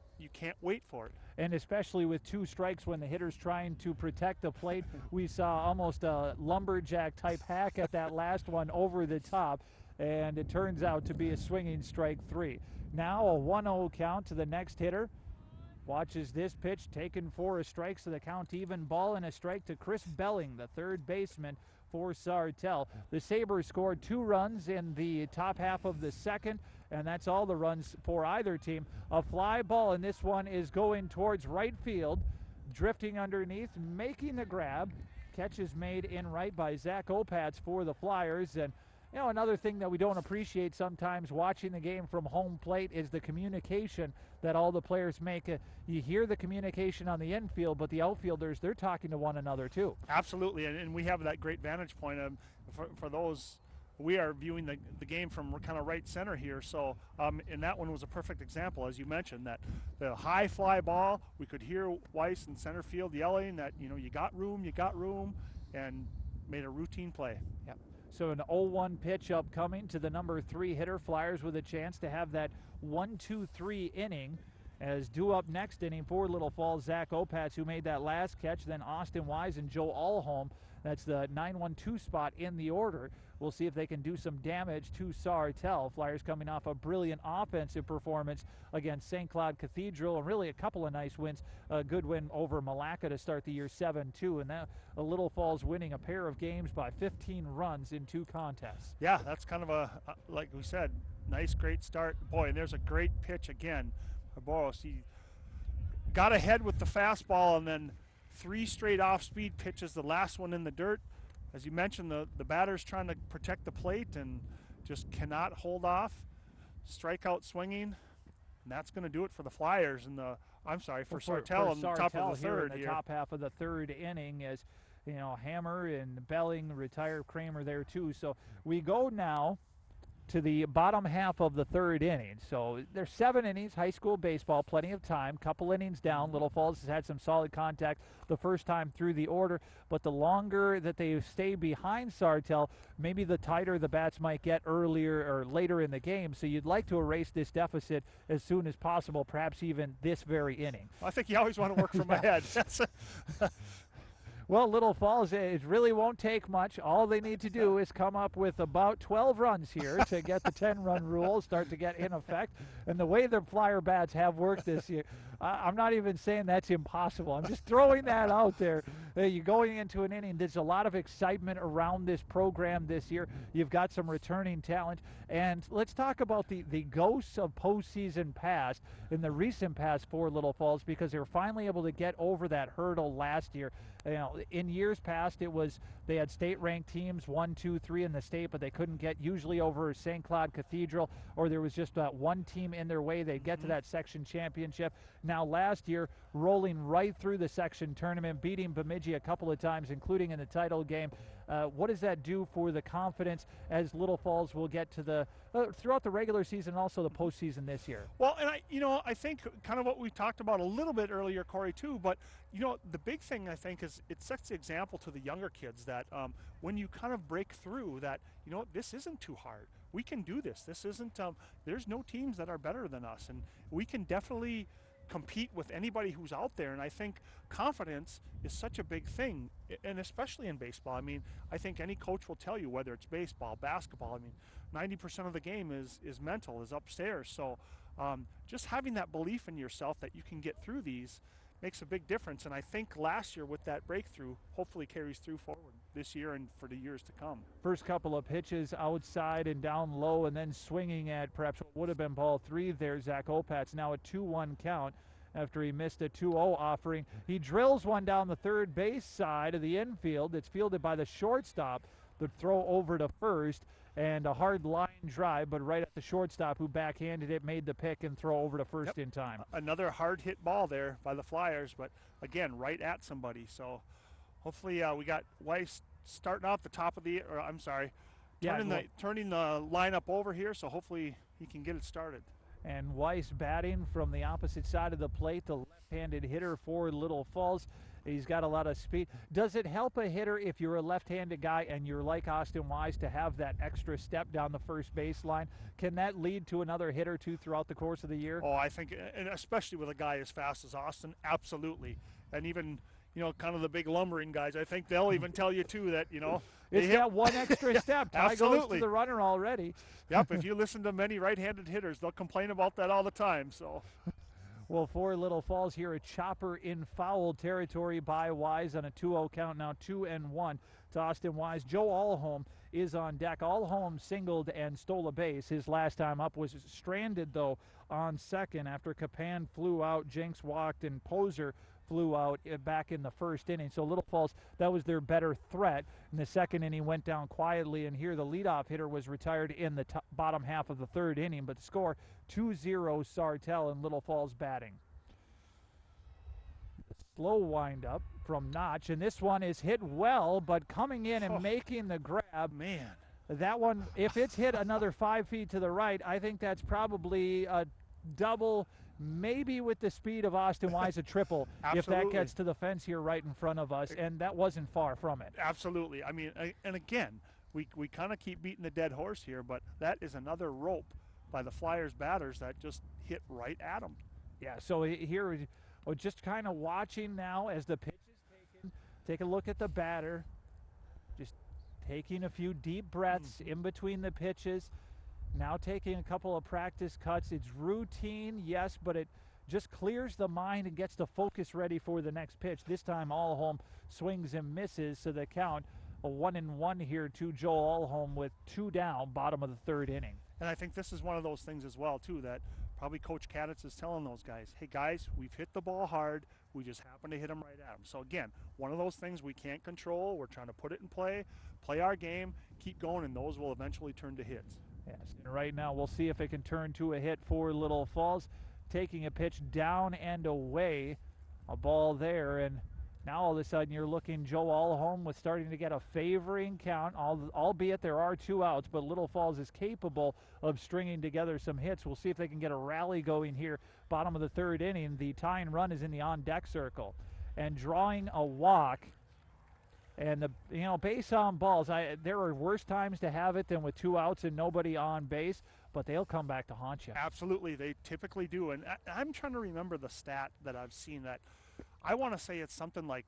Speaker 2: wait for it.
Speaker 1: And especially with 2 strikes when the hitter's trying to protect the plate, we saw almost a lumberjack type hack at that last one over the top, and it turns out to be a swinging strike 3. Now a 1-0 count to the next hitter. Watches this pitch taken for a strike, so the count even. Ball and a strike to Chris Belling, the third baseman for Sartell. The Sabres scored 2 runs in the top half of the second, and that's all the runs for either team. A fly ball, and this one is going towards right field, drifting underneath, making the grab. Catch is made in right by Zach Opatz for the Flyers, and You know, another thing that we don't appreciate sometimes watching the game from home plate is the communication that all the players make. You hear the communication on the infield, but the outfielders, they're talking to one another too.
Speaker 2: Absolutely, and we have that great vantage point for those. We are viewing the game from kind of right center here, so and that one was a perfect example, as you mentioned, that the high fly ball, we could hear Weiss in center field yelling that, you know, you got room, and made a routine play.
Speaker 1: Yep. So an 0-1 pitch upcoming to the number 3 hitter. Flyers with a chance to have that 1-2-3 inning. As due up next inning for Little Falls, Zach Opatz, who made that last catch, then Austin Wise and Joe Allholm. That's the 9-1-2 spot in the order. We'll see if they can do some damage to Sartell. Flyers coming off a brilliant offensive performance against St. Cloud Cathedral, and really a couple of nice wins. A good win over Malacca to start the year 7-2, and that Little Falls winning a pair of games by 15 runs in 2 contests.
Speaker 2: Yeah, that's kind of a, like we said, nice, great start. Boy, and there's a great pitch again. Boros, he got ahead with the fastball and then 3 straight off-speed pitches, the last one in the dirt. As you mentioned, the batter's trying to protect the plate and just cannot hold off. Strikeout swinging, and that's going to do it for the Flyers in the, for Sartell on the top of the third
Speaker 1: here. Top half of the third inning, as you know, Hammer and Belling retire, Kramer there too. So we go now to the bottom half of the third inning. So there's 7 innings, high school baseball, plenty of time, couple innings down. Little Falls has had some solid contact the first time through the order, but the longer that they stay behind Sartell, maybe the tighter the bats might get earlier or later in the game. So you'd like to erase this deficit as soon as possible, perhaps even this very inning.
Speaker 2: I think you always want to work from ahead.
Speaker 1: Well, Little Falls, it really won't take much. All they need to do is come up with about 12 runs here to get the 10-run rule start to get in effect. And the way the Flyer bats have worked this year, I'm not even saying that's impossible. I'm just throwing that out there. You're going into an inning. There's a lot of excitement around this program this year. You've got some returning talent. And let's talk about the ghosts of postseason past in the recent past for Little Falls, because they were finally able to get over that hurdle last year. You know, in years past, it was they had state-ranked teams 1, 2, 3 in the state, but they couldn't get usually over St. Cloud Cathedral, or there was just one team in their way. They'd get to that section championship. Now last year, rolling right through the section tournament, beating Bemidji a couple of times, including in the title game. What does that do for the confidence as Little Falls will get to the throughout the regular season and also the postseason this year?
Speaker 2: Well, and I think kind of what we talked about a little bit earlier, Corey, too. But the big thing I think is it sets the example to the younger kids that when you kind of break through, that this isn't too hard. We can do this. This isn't. There's no teams that are better than us, and we can definitely compete with anybody who's out there. And I think confidence is such a big thing, and especially in baseball. I mean, I think any coach will tell you, whether it's baseball, basketball, I mean, 90% of the game is mental, is upstairs. So just having that belief in yourself that you can get through these makes a big difference. And I think last year with that breakthrough hopefully carries through forward this year and for the years to come.
Speaker 1: First couple of pitches outside and down low, and then swinging at perhaps what would have been ball 3 there, Zach Opatz. Now a 2-1 count after he missed a 2-0 offering. He drills one down the third base side of the infield. It's fielded by the shortstop. The throw over to first, and a hard line drive, but right at the shortstop, who backhanded it, made the pick and throw over to first in time.
Speaker 2: Another hard hit ball there by the Flyers, but again, right at somebody. So hopefully we got Weiss starting off the top of the, or I'm sorry, turning the lineup over here, so hopefully he can get it started.
Speaker 1: And Weiss batting from the opposite side of the plate, the left-handed hitter for Little Falls. He's got a lot of speed. Does it help a hitter if you're a left-handed guy and you're like Austin Wise to have that extra step down the first baseline? Can that lead to another hit or two throughout the course of the year?
Speaker 2: Oh, I think, and especially with a guy as fast as Austin, absolutely. And even, kind of the big lumbering guys, I think they'll even tell you too that,
Speaker 1: it's that one extra step. Tie goes to the runner already.
Speaker 2: Yep, if you listen to many right-handed hitters, they'll complain about that all the time. So.
Speaker 1: Well, for Little Falls here, a chopper in foul territory by Wise on a 2-0 count, now 2-1 to Austin Wise. Joe Allholm is on deck. Allholm singled and stole a base. His last time up was stranded, though, on second after Capan flew out. Jenks walked and Poser flew out back in the first inning. So Little Falls, that was their better threat. In the second inning, went down quietly, and here the leadoff hitter was retired in the bottom half of the third inning. But the score, 2-0 Sartell, and Little Falls batting. Slow windup from Notch, and this one is hit well, but coming in and making the grab.
Speaker 2: Man.
Speaker 1: That one, if it's hit another 5 feet to the right, I think that's probably a double, maybe with the speed of Austin Wise, a triple, if that gets to the fence here right in front of us, and that wasn't far from it.
Speaker 2: Absolutely. I mean, and again, we kind of keep beating the dead horse here, but that is another rope by the Flyers batters that just hit right at them.
Speaker 1: Yeah, so here we're just kind of watching now as the pitch is taken. Take a look at the batter. Just taking a few deep breaths in between the pitches. Now taking a couple of practice cuts. It's routine, yes, but it just clears the mind and gets the focus ready for the next pitch. This time Allholm swings and misses, so the count a 1-1 here to Joel Allholm with 2 down, bottom of the third inning.
Speaker 2: And I think this is one of those things as well, too, that probably Coach Kaditz is telling those guys, hey, guys, we've hit the ball hard. We just happen to hit them right at them. So, again, one of those things we can't control. We're trying to put it in play our game, keep going, and those will eventually turn to hits.
Speaker 1: Yes, and right now we'll see if it can turn to a hit for Little Falls. Taking a pitch down and away, a ball there, and now all of a sudden you're looking Joe Allholm with starting to get a favoring count, albeit there are 2 outs, but Little Falls is capable of stringing together some hits. We'll see if they can get a rally going here. Bottom of the third inning, the tying run is in the on-deck circle. And drawing a walk, and the base on balls, there are worse times to have it than with 2 outs and nobody on base, but they'll come back to haunt you.
Speaker 2: Absolutely, they typically do. And I'm trying to remember the stat that I've seen that I want to say it's something like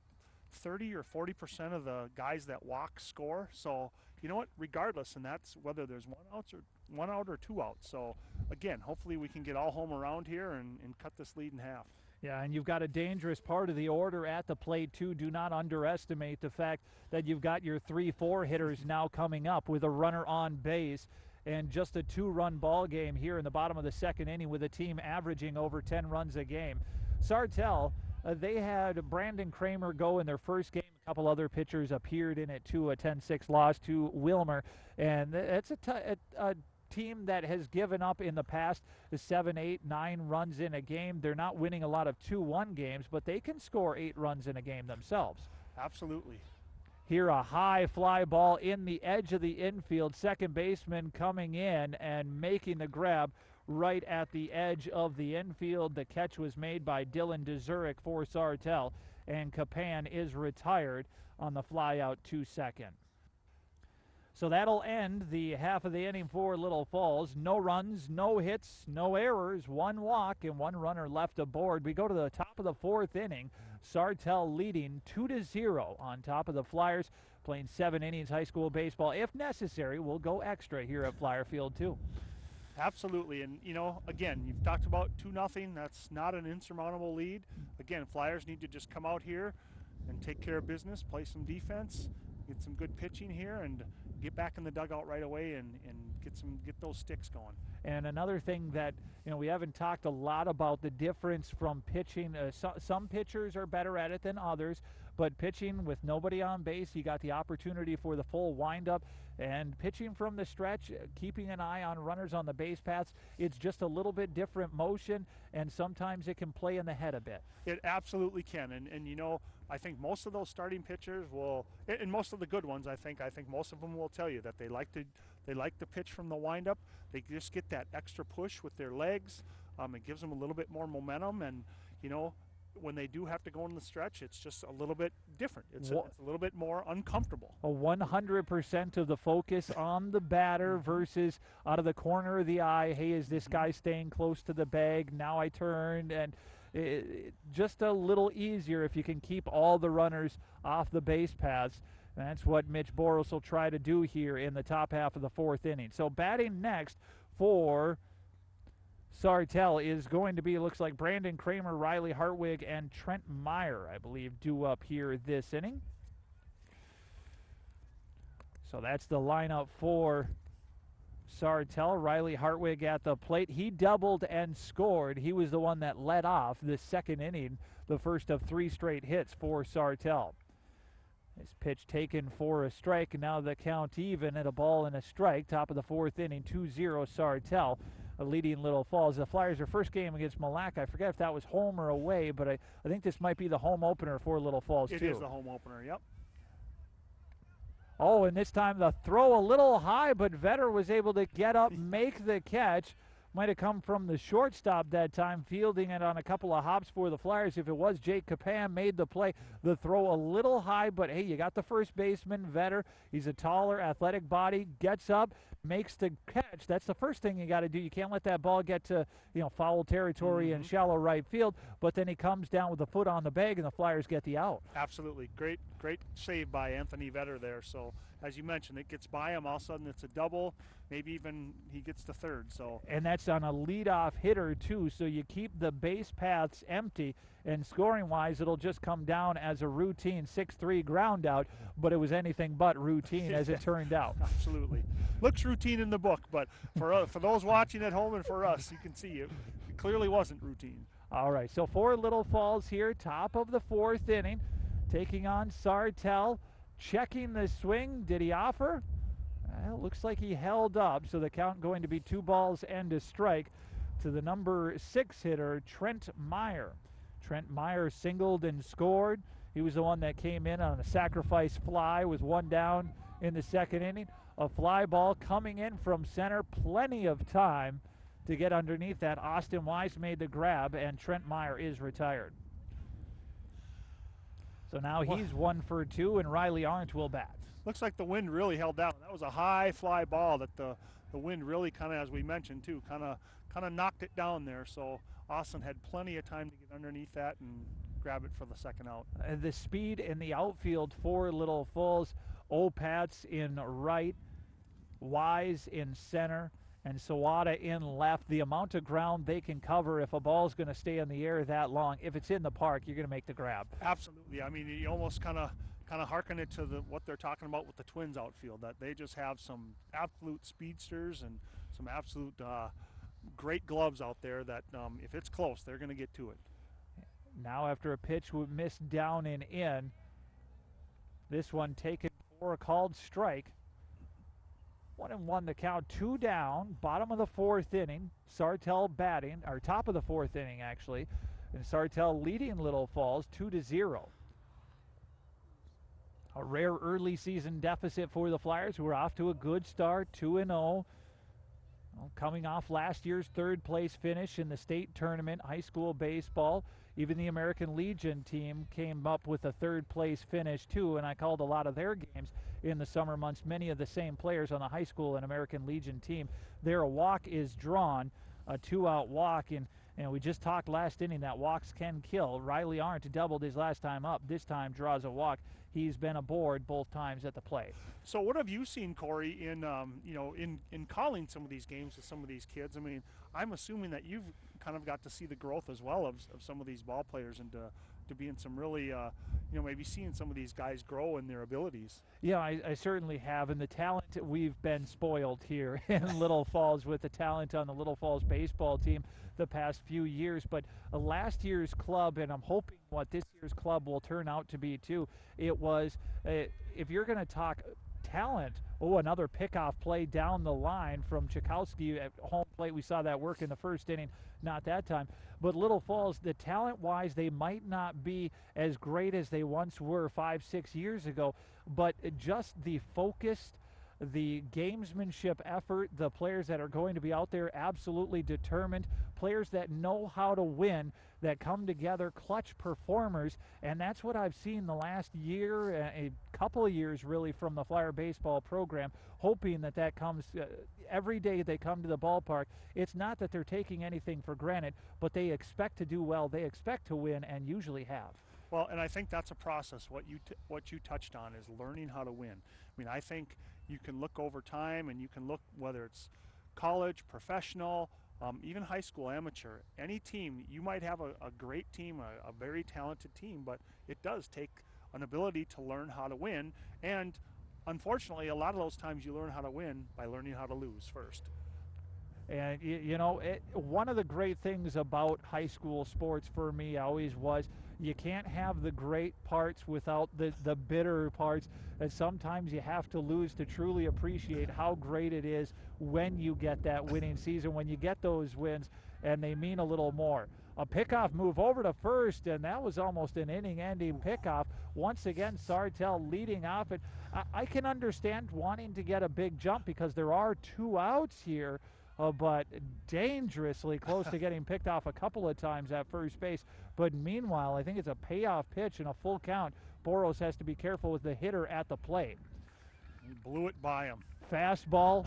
Speaker 2: 30 or 40% of the guys that walk score. So, you know what, regardless, and that's whether there's 1 out or 2 outs. So, again, hopefully we can get Allholm around here and cut this lead in half.
Speaker 1: Yeah, and you've got a dangerous part of the order at the plate, too. Do not underestimate the fact that you've got your 3-4 hitters now coming up with a runner on base, and just a 2-run ball game here in the bottom of the second inning with a team averaging over 10 runs a game. Sartell, they had Brandon Kramer go in their first game. A couple other pitchers appeared in it, too, a 10-6 loss to Wilmer, and it's a team that has given up in the past 7, 8, 9 runs in a game. They're not winning a lot of 2-1 games, but they can score 8 runs in a game themselves.
Speaker 2: Absolutely.
Speaker 1: Here a high fly ball in the edge of the infield. Second baseman coming in and making the grab right at the edge of the infield. The catch was made by Dylan Dezurek for Sartell, and Capan is retired on the fly out to second. So that'll end the half of the inning for Little Falls. No runs, no hits, no errors, 1 walk, and 1 runner left aboard. We go to the top of the fourth inning. Sartell leading 2-0 on top of the Flyers, playing 7 innings high school baseball. If necessary, we'll go extra here at Flyer Field, too.
Speaker 2: Absolutely, and again, you've talked about 2-0. That's not an insurmountable lead. Again, Flyers need to just come out here and take care of business, play some defense, get some good pitching here, and get back in the dugout right away and get those sticks going.
Speaker 1: And another thing that we haven't talked a lot about, the difference from pitching. Some pitchers are better at it than others, but pitching with nobody on base, you got the opportunity for the full windup, and pitching from the stretch, keeping an eye on runners on the base paths, it's just a little bit different motion, and sometimes it can play in the head a bit.
Speaker 2: It absolutely can, and I think most of those starting pitchers will, and most of the good ones, I think most of them will tell you that they like to pitch from the windup. They just get that extra push with their legs. It gives them a little bit more momentum, and when they do have to go in the stretch, it's just a little bit different. It's a little bit more uncomfortable.
Speaker 1: 100% of the focus on the batter versus out of the corner of the eye. Hey, is this guy staying close to the bag? Now I turned, and just a little easier if you can keep all the runners off the base paths. And that's what Mitch Boros will try to do here in the top half of the fourth inning. So batting next for Sartell is going to be, looks like Brandon Kramer, Riley Hartwig, and Trent Meyer, I believe, due up here this inning. So that's the lineup for Sartell. Riley Hartwig at the plate. He doubled and scored. He was the one that led off the second inning, the first of 3 straight hits for Sartell. This pitch taken for a strike, and now the count even at a ball and a strike. Top of the 4th inning, 2-0 Sartell leading Little Falls. The Flyers, their first game against Malacca, I forget if that was home or away, but I think this might be the home opener for Little Falls, too.
Speaker 2: It is the home opener, yep.
Speaker 1: Oh, and this time the throw a little high, but Vetter was able to get up, make the catch. Might have come from the shortstop that time, fielding it on a couple of hops for the Flyers. If it was Jake Capan, made the play. The throw a little high, but hey, you got the first baseman, Vetter. He's a taller, athletic body, gets up, makes the catch. That's the first thing you got to do. You can't let that ball get to, foul territory and shallow right field, but then he comes down with a foot on the bag, and the Flyers get the out.
Speaker 2: Absolutely. Great save by Anthony Vetter there. So, as you mentioned, it gets by him. All of a sudden, it's a double. Maybe even he gets to third. So,
Speaker 1: and that's on a leadoff hitter, too, so you keep the base paths empty, and scoring-wise, it'll just come down as a routine 6-3 ground out, but it was anything but routine as it turned out.
Speaker 2: Absolutely. Looks routine in the book, but for those watching at home and for us, you can see it clearly wasn't routine.
Speaker 1: All right, so for Little Falls here, top of the 4th inning, taking on Sartell, checking the swing. Did he offer? Well, looks like he held up, so the count going to be 2 balls and a strike to the number 6 hitter, Trent Meyer. Trent Meyer singled and scored. He was the one that came in on a sacrifice fly with 1 down in the 2nd inning. A fly ball coming in from center, plenty of time to get underneath that. Austin Wise made the grab, and Trent Meyer is retired. So now he's 1 for 2, and Riley Arndt will bat.
Speaker 2: Looks like the wind really held down. That was a high fly ball that the wind really kind of, as we mentioned too, kind of knocked it down there. So Austin had plenty of time to get underneath that and grab it for the 2nd out.
Speaker 1: The speed in the outfield for Little Falls, Opats in right, Wise in center, and Sawada in left. The amount of ground they can cover if a ball's going to stay in the air that long, if it's in the park, you're going to make the grab.
Speaker 2: Absolutely. I mean, you almost kind of hearken it to what they're talking about with the Twins outfield, that they just have some absolute speedsters and some absolute great gloves out there that if it's close, they're going to get to it.
Speaker 1: Now after a pitch we missed down and in, this one taken for a called strike. 1-1 the count, 2 down, bottom of the 4th inning. Sartell batting, or top of the 4th inning actually, and Sartell leading Little Falls 2-0. A rare early season deficit for the Flyers, who are off to a good start, 2-0. Well, coming off last year's 3rd place finish in the state tournament, high school baseball. Even the American Legion team came up with a 3rd place finish too, and I called a lot of their games in the summer months. Many of the same players on the high school and American Legion team. There a walk is drawn, a 2-out walk, and we just talked last inning that walks can kill. Riley Arndt doubled his last time up. This time draws a walk. He's been aboard both times at the plate.
Speaker 2: So what have you seen, Corey, in calling some of these games with some of these kids? I mean, I'm assuming that you've kind of got to see the growth as well of some of these ball players and to be in some really, maybe seeing some of these guys grow in their abilities.
Speaker 1: Yeah, I certainly have, and the talent, we've been spoiled here in Little Falls with the talent on the Little Falls baseball team the past few years. But last year's club, and I'm hoping what this year's club will turn out to be too, it was, if you're going to talk talent, another pickoff play down the line from Chakowski at home plate. We saw that work in the 1st inning, not that time. But Little Falls, the talent-wise, they might not be as great as they once were 5-6 years ago, but just the focused, the gamesmanship effort, the players that are going to be out there absolutely determined, players that know how to win, that come together, clutch performers, and that's what I've seen the last year, a couple of years really, from the Flyer baseball program, hoping that comes every day they come to the ballpark. It's not that they're taking anything for granted, but they expect to do well, they expect to win, and usually have.
Speaker 2: Well, and I think that's a process. What you touched on is learning how to win. I mean, I think you can look over time, and you can look whether it's college, professional, even high school, amateur, any team. You might have a great team, a very talented team, but it does take an ability to learn how to win. And unfortunately, a lot of those times you learn how to win by learning how to lose first.
Speaker 1: And you know, one of the great things about high school sports for me always was you can't have the great parts without the bitter parts. And sometimes you have to lose to truly appreciate how great it is when you get that winning season, when you get those wins, and they mean a little more. A pickoff move over to first, and that was almost an inning-ending pickoff. Once again, Sartell leading off it. I can understand wanting to get a big jump because there are 2 outs here. But dangerously close to getting picked off a couple of times at first base. But meanwhile, I think it's a payoff pitch and a full count. Boros has to be careful with the hitter at the plate.
Speaker 2: He blew it by him.
Speaker 1: Fastball.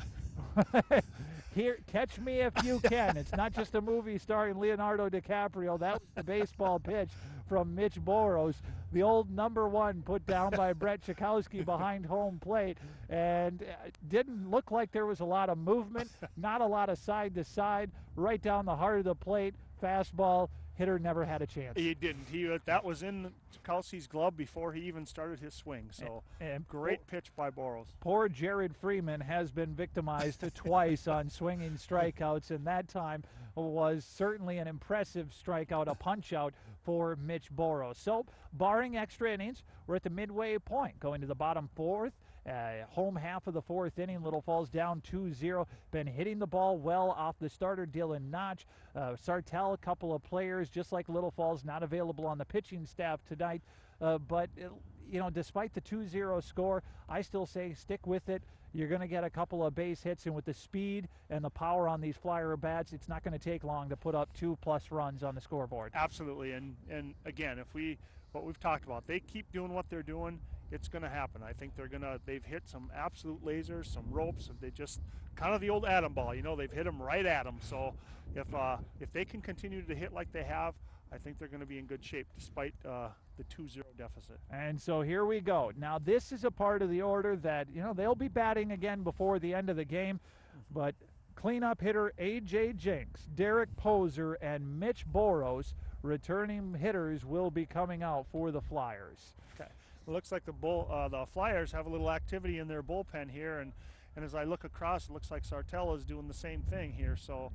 Speaker 1: Here, catch me if you can. It's not just a movie starring Leonardo DiCaprio. That was the baseball pitch from Mitch Boros, the old number 1 put down by Brett Chakowski behind home plate, and didn't look like there was a lot of movement, not a lot of side to side, right down the heart of the plate, fastball. Hitter never had a chance.
Speaker 2: He didn't. That was in Chakowski's glove before he even started his swing. So
Speaker 1: and
Speaker 2: great pitch by Boros.
Speaker 1: Poor Jared Freeman has been victimized twice on swinging strikeouts, and that time was certainly an impressive strikeout, a punch-out for Mitch Boros. So, barring extra innings, we're at the midway point, going to the bottom 4th. Home half of the 4th inning, Little Falls down 2-0. Been hitting the ball well off the starter, Dylan Notch. Sartell, a couple of players, just like Little Falls, not available on the pitching staff tonight. But you know, despite the 2-0 score, I still say stick with it. You're going to get a couple of base hits, and with the speed and the power on these flyer bats, it's not going to take long to put up 2+ runs on the scoreboard.
Speaker 2: Absolutely, and again, what we've talked about, they keep doing what they're doing, it's going to happen. I think they've hit some absolute lasers, some ropes, and they just kind of the old atom ball, you know, they've hit them right at them. So if they can continue to hit like they have, I think they're going to be in good shape despite the 2-0 deficit.
Speaker 1: And so here we go. Now this is a part of the order that, you know, they'll be batting again before the end of the game, but cleanup hitter A.J. Jenks, Derek Poser, and Mitch Boros, returning hitters, will be coming out for the Flyers.
Speaker 2: Okay. It looks like the Flyers have a little activity in their bullpen here, and as I look across, it looks like Sartell is doing the same thing here. So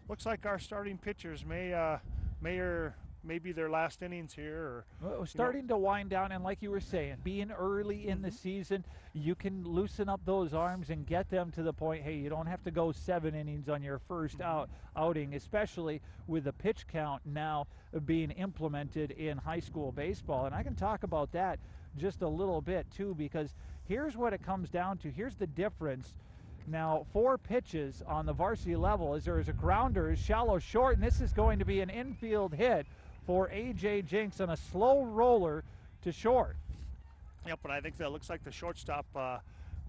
Speaker 2: looks like our starting pitchers may be their last innings here. Or
Speaker 1: starting to wind down, and like you were saying, being early in the season, you can loosen up those arms and get them to the point, hey, you don't have to go 7 innings on your first outing, especially with the pitch count now being implemented in high school baseball. And I can talk about that just a little bit too, because here's what it comes down to. Here's the difference. Now, 4 pitches on the varsity level as there is a grounder, shallow short, and this is going to be an infield hit for A.J. Jenks on a slow roller to short.
Speaker 2: Yep, but I think that looks like the shortstop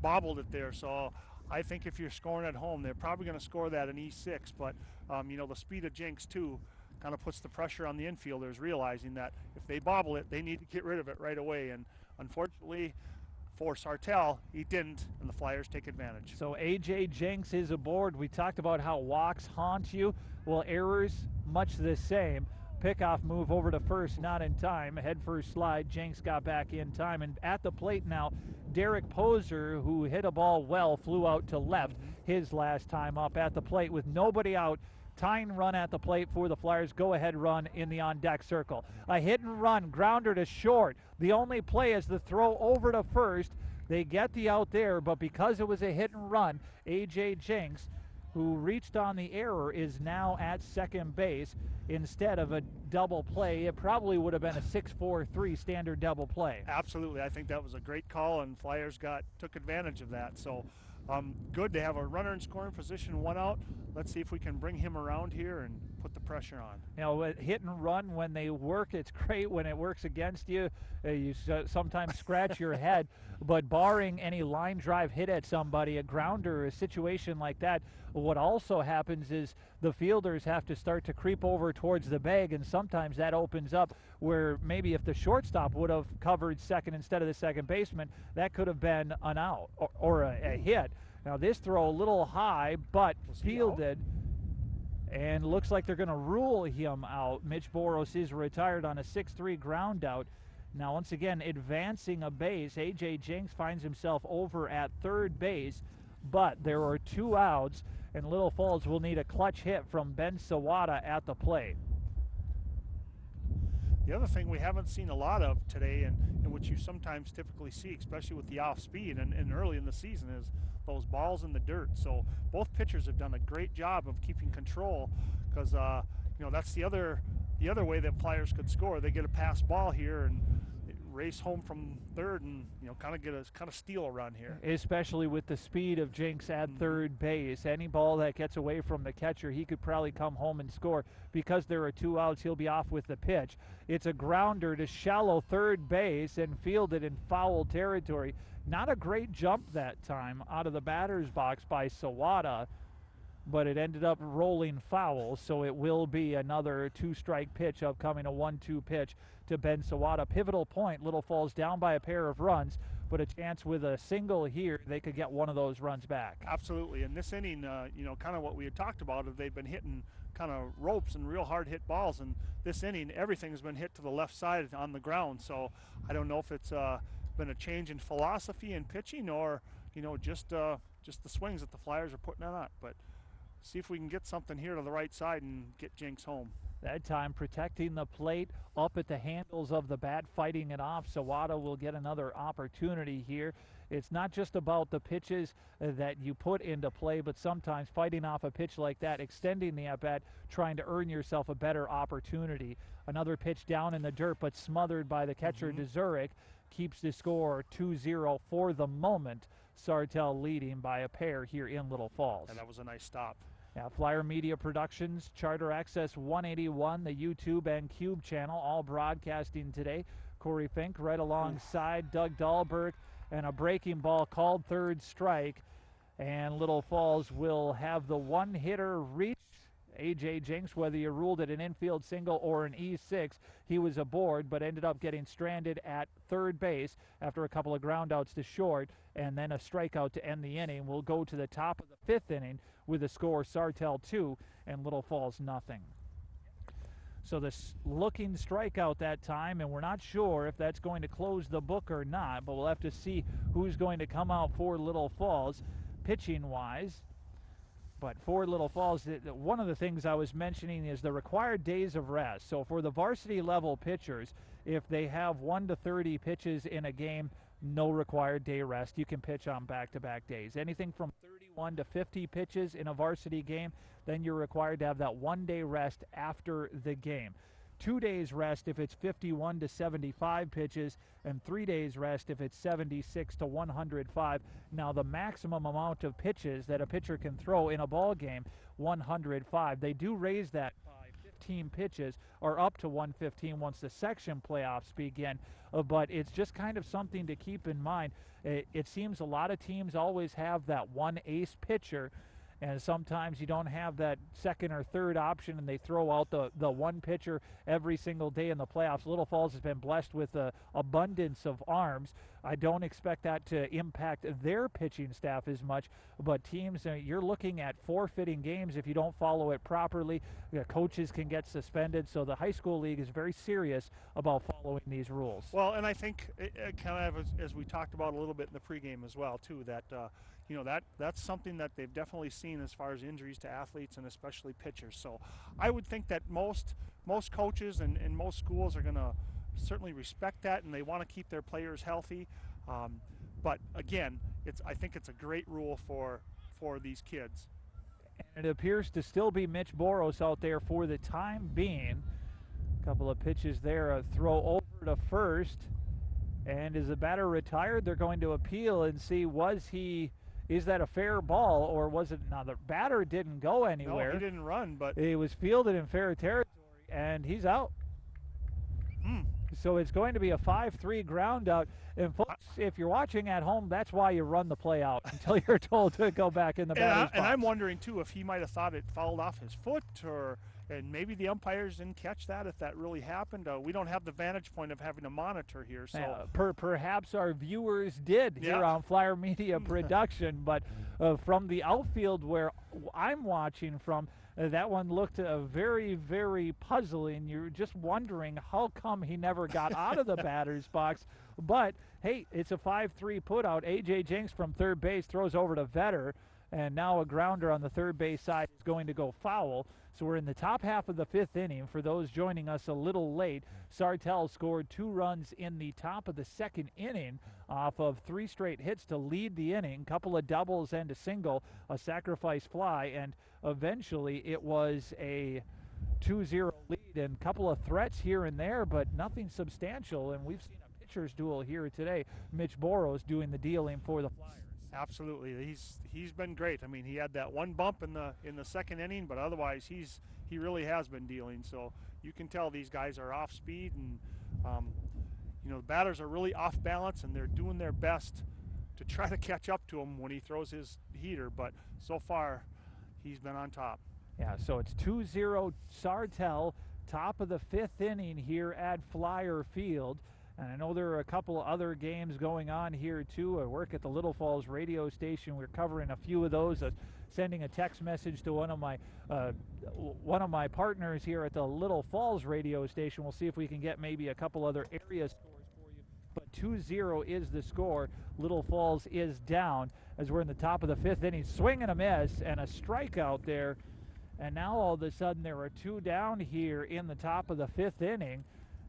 Speaker 2: bobbled it there. So I think if you're scoring at home, they're probably going to score that in E6. But, you know, the speed of Jenks, too, kind of puts the pressure on the infielders, realizing that if they bobble it, they need to get rid of it right away. And unfortunately for Sartell, he didn't, and the Flyers take advantage.
Speaker 1: So A.J. Jenks is aboard. We talked about how walks haunt you. Well, errors, much the same. Pickoff move over to first, not in time. Head first slide. Jenks got back in time. And at the plate now, Derek Poser, who hit a ball well, flew out to left his last time up at the plate with nobody out. Tying run at the plate for the Flyers. Go-ahead run in the on-deck circle. A hit and run, grounder to short. The only play is the throw over to first. They get the out there, but because it was a hit and run, A.J. Jenks, who reached on the error, is now at second base instead of a double play. It probably would have been a 6-4-3 standard double play.
Speaker 2: Absolutely. I think that was a great call, and Flyers took advantage of that. So good to have a runner in scoring position, 1 out. Let's see if we can bring him around here and put the pressure on.
Speaker 1: You know, hit and run, when they work, it's great. When it works against you, you sometimes scratch your head. But barring any line drive hit at somebody, a grounder, a situation like that, what also happens is the fielders have to start to creep over towards the bag, and sometimes that opens up where maybe if the shortstop would have covered second instead of the second baseman, that could have been an out or a hit. Now this throw a little high, but fielded, and looks like they're going to rule him out. Mitch Boros is retired on a 6-3 ground out. Now, once again, advancing a base, A.J. Jinks finds himself over at third base, but there are 2 outs, and Little Falls will need a clutch hit from Ben Sawada at the plate.
Speaker 2: The other thing we haven't seen a lot of today, and which you sometimes typically see, especially with the off speed and early in the season, is those balls in the dirt. So both pitchers have done a great job of keeping control, because that's the other way that Flyers could score. They get a pass ball here and race home from third, and kind of steal a run here.
Speaker 1: Especially with the speed of Jinks at third base, any ball that gets away from the catcher, he could probably come home and score. Because there are 2 outs, he'll be off with the pitch. It's a grounder to shallow third base and fielded in foul territory. Not a great jump that time out of the batter's box by Sawada, but it ended up rolling foul, so it will be another 2-strike pitch upcoming, a 1-2 pitch to Ben Sawada. Pivotal point, Little Falls down by a pair of runs, but a chance with a single here, they could get one of those runs back.
Speaker 2: Absolutely, and this inning, kind of what we had talked about, is they've been hitting kind of ropes and real hard hit balls, and this inning, everything's been hit to the left side on the ground, so I don't know if it's been a change in philosophy in pitching, or just the swings that the Flyers are putting on it, but see if we can get something here to the right side and get Jinks home.
Speaker 1: That time protecting the plate, up at the handles of the bat, fighting it off. Sawada will get another opportunity here. It's not just about the pitches that you put into play, but sometimes fighting off a pitch like that, extending the at-bat, trying to earn yourself a better opportunity. Another pitch down in the dirt, but smothered by the catcher, Dzurek, keeps the score 2-0 for the moment. Sartell leading by a pair here in Little Falls.
Speaker 2: And that was a nice stop.
Speaker 1: Yeah, Flyer Media Productions, Charter Access 181, the YouTube and Cube channel, all broadcasting today. Corey Fink right alongside Doug Dahlberg, and a breaking ball called third strike. And Little Falls will have the one-hitter reach. A.J. Jinks, whether you ruled it an infield single or an E6, he was aboard, but ended up getting stranded at third base after a couple of groundouts to short, and then a strikeout to end the inning. We'll go to the top of the 5th inning with the score Sartell 2 and Little Falls nothing. So this looking strikeout that time, and we're not sure if that's going to close the book or not, but we'll have to see who's going to come out for Little Falls pitching-wise. But for Little Falls, one of the things I was mentioning is the required days of rest. So for the varsity level pitchers, if they have 1 to 30 pitches in a game, no required day rest. You can pitch on back-to-back days. Anything from 31 to 50 pitches in a varsity game, then you're required to have that 1 day rest after the game. 2 days rest if it's 51 to 75 pitches, and 3 days rest if it's 76 to 105. Now the maximum amount of pitches that a pitcher can throw in a ball game, 105. They do raise that by 15 pitches, or up to 115 once the section playoffs begin, but it's just kind of something to keep in mind. It seems a lot of teams always have that one ace pitcher, and sometimes you don't have that second or third option, and they throw out the one pitcher every single day in the playoffs. Little Falls has been blessed with an abundance of arms. I don't expect that to impact their pitching staff as much, but teams, you're looking at forfeiting games if you don't follow it properly. Coaches can get suspended, so the high school league is very serious about following these rules.
Speaker 2: Well, and I think it kind of, as we talked about a little bit in the pregame as well, too, that that's something that they've definitely seen as far as injuries to athletes and especially pitchers. So I would think that most coaches and most schools are going to certainly respect that, and they want to keep their players healthy. But again, I think it's a great rule for these kids.
Speaker 1: And it appears to still be Mitch Boros out there for the time being. A couple of pitches there, a throw over to first. And is the batter retired? They're going to appeal and see, is that a fair ball, or was it? Now, the batter didn't go anywhere.
Speaker 2: No, he didn't run, but
Speaker 1: he was fielded in fair territory, and he's out. So it's going to be a 5-3 ground out. And folks, if you're watching at home, that's why you run the play out until you're told to go back in the batter's box.
Speaker 2: And I'm wondering, too, if he might have thought it fouled off his foot, and maybe the umpires didn't catch that, if that really happened. We don't have the vantage point of having a monitor here. So
Speaker 1: perhaps our viewers did here on Flyer Media Production, but from the outfield where I'm watching from, That one looked very, very puzzling. You're just wondering how come he never got out of the batter's box. But, hey, it's a 5-3 putout. A.J. Jenks from third base throws over to Vetter, and now a grounder on the third base side is going to go foul. So we're in the top half of the fifth inning. For those joining us a little late, Sartell scored 2 runs in the top of the second inning off of 3 straight hits to lead the inning, couple of doubles and a single, a sacrifice fly, and eventually it was a 2-0 lead and a couple of threats here and there, but nothing substantial. And we've seen a pitcher's duel here today. Mitch Boros doing the dealing for the Flyers.
Speaker 2: Absolutely, he's been great. I mean, he had that one bump in the second inning, but otherwise he really has been dealing. So you can tell these guys are off speed, and the batters are really off balance, and they're doing their best to try to catch up to him when he throws his heater. But so far, he's been on top.
Speaker 1: Yeah, so it's 2-0 Sartell, top of the fifth inning here at Flyer Field. And I know there are a couple of other games going on here too. I work at the Little Falls radio station. We're covering a few of those. Sending a text message to one of my partners here at the Little Falls radio station. We'll see if we can get maybe a couple other area scores for you. But 2-0 is the score. Little Falls is down as we're in the top of the fifth inning. Swing and a miss and a strikeout there. And now all of a sudden there are 2 down here in the top of the fifth inning.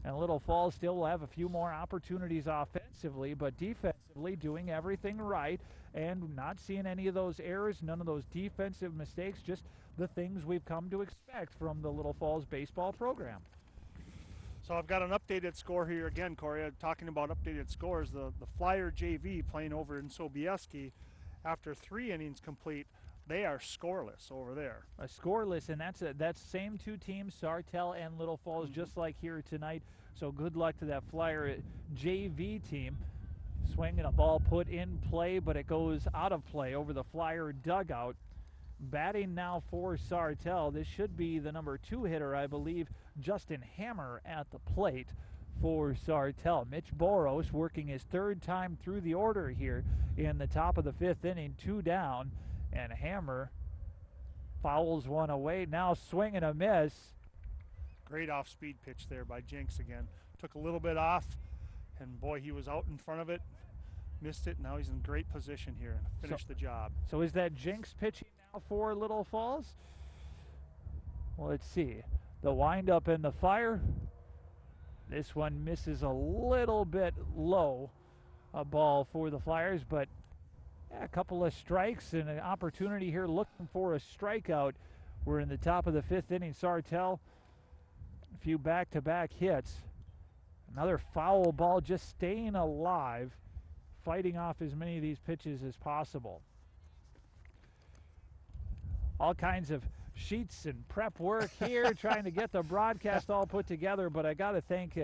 Speaker 1: And Little Falls still will have a few more opportunities offensively, but defensively doing everything right and not seeing any of those errors, none of those defensive mistakes, just the things we've come to expect from the Little Falls baseball program.
Speaker 2: So I've got an updated score here again, Corey. Talking about updated scores, the Flyer JV playing over in Sobieski, after 3 innings complete, they are scoreless over there.
Speaker 1: Scoreless, and that's same 2 teams, Sartell and Little Falls, just like here tonight. So good luck to that Flyer JV team. Swinging a ball put in play, but it goes out of play over the Flyer dugout. Batting now for Sartell. This should be the number 2 hitter, I believe, Justin Hammer at the plate for Sartell. Mitch Boros working his 3rd time through the order here in the top of the 5th inning, 2 down. And Hammer fouls one away. Now swing and a miss.
Speaker 2: Great off-speed pitch there by Jenks again. Took a little bit off, and boy, he was out in front of it. Missed it. Now he's in great position here and finished the job.
Speaker 1: So is that Jenks pitching now for Little Falls? Well, let's see. The windup and the fire. This one misses a little bit low. A ball for the Flyers, but a couple of strikes and an opportunity here looking for a strikeout. We're in the top of the 5th inning. Sartell, a few back-to-back hits. Another foul ball, just staying alive, fighting off as many of these pitches as possible. All kinds of sheets and prep work here, trying to get the broadcast all put together, but I got to thank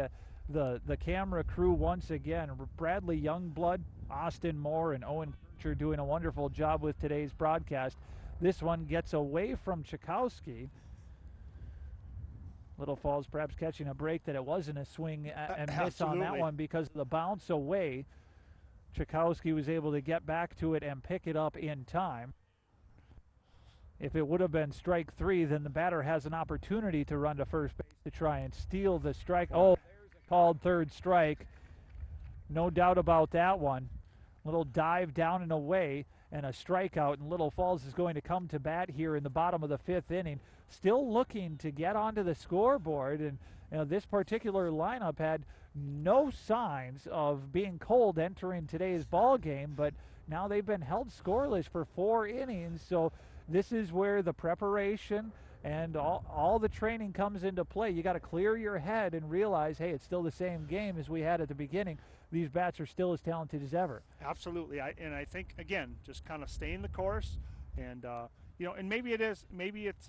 Speaker 1: the camera crew once again. Bradley Youngblood, Austin Moore, and Owen Kircher doing a wonderful job with today's broadcast. This one gets away from Chakowski. Little Falls perhaps catching a break that it wasn't a swing and miss on that one because of the bounce away. Chakowski was able to get back to it and pick it up in time. If it would have been strike 3, then the batter has an opportunity to run to first base to try and steal the strike. Oh, there's a called 3rd strike. No doubt about that one. Little dive down and away and a strikeout, and Little Falls is going to come to bat here in the bottom of the 5th inning, still looking to get onto the scoreboard. And this particular lineup had no signs of being cold entering today's ball game, but now they've been held scoreless for 4 innings. So this is where the preparation and all the training comes into play. You got to clear your head and realize, hey, it's still the same game as we had at the beginning. These bats are still as talented as ever.
Speaker 2: Absolutely. I think, again, just kind of staying the course, and and maybe it's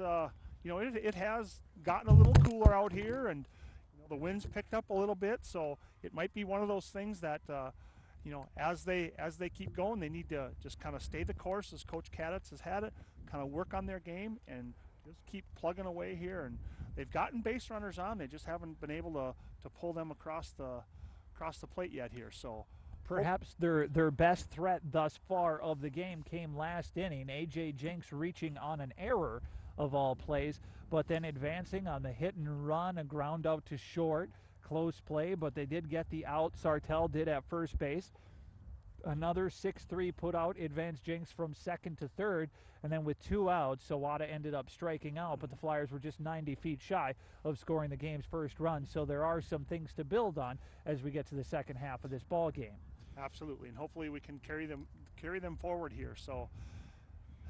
Speaker 2: it has gotten a little cooler out here, and the wind's picked up a little bit, so it might be one of those things that as they keep going, they need to just kind of stay the course as Coach Kaditz has had it, kind of work on their game and just keep plugging away here. And they've gotten base runners on, they just haven't been able to pull them across the plate yet here. So
Speaker 1: perhaps their best threat thus far of the game came last inning. A.J. Jenks reaching on an error of all plays. But then advancing on the hit and run, a ground out to short, close play, but they did get the out. Sartell did at first base. Another 6-3 put out, advanced Jinx from second to third, and then with 2 outs, Sawada ended up striking out, but the Flyers were just 90 feet shy of scoring the game's first run. So there are some things to build on as we get to the second half of this ball game.
Speaker 2: Absolutely, and hopefully we can carry them forward here. So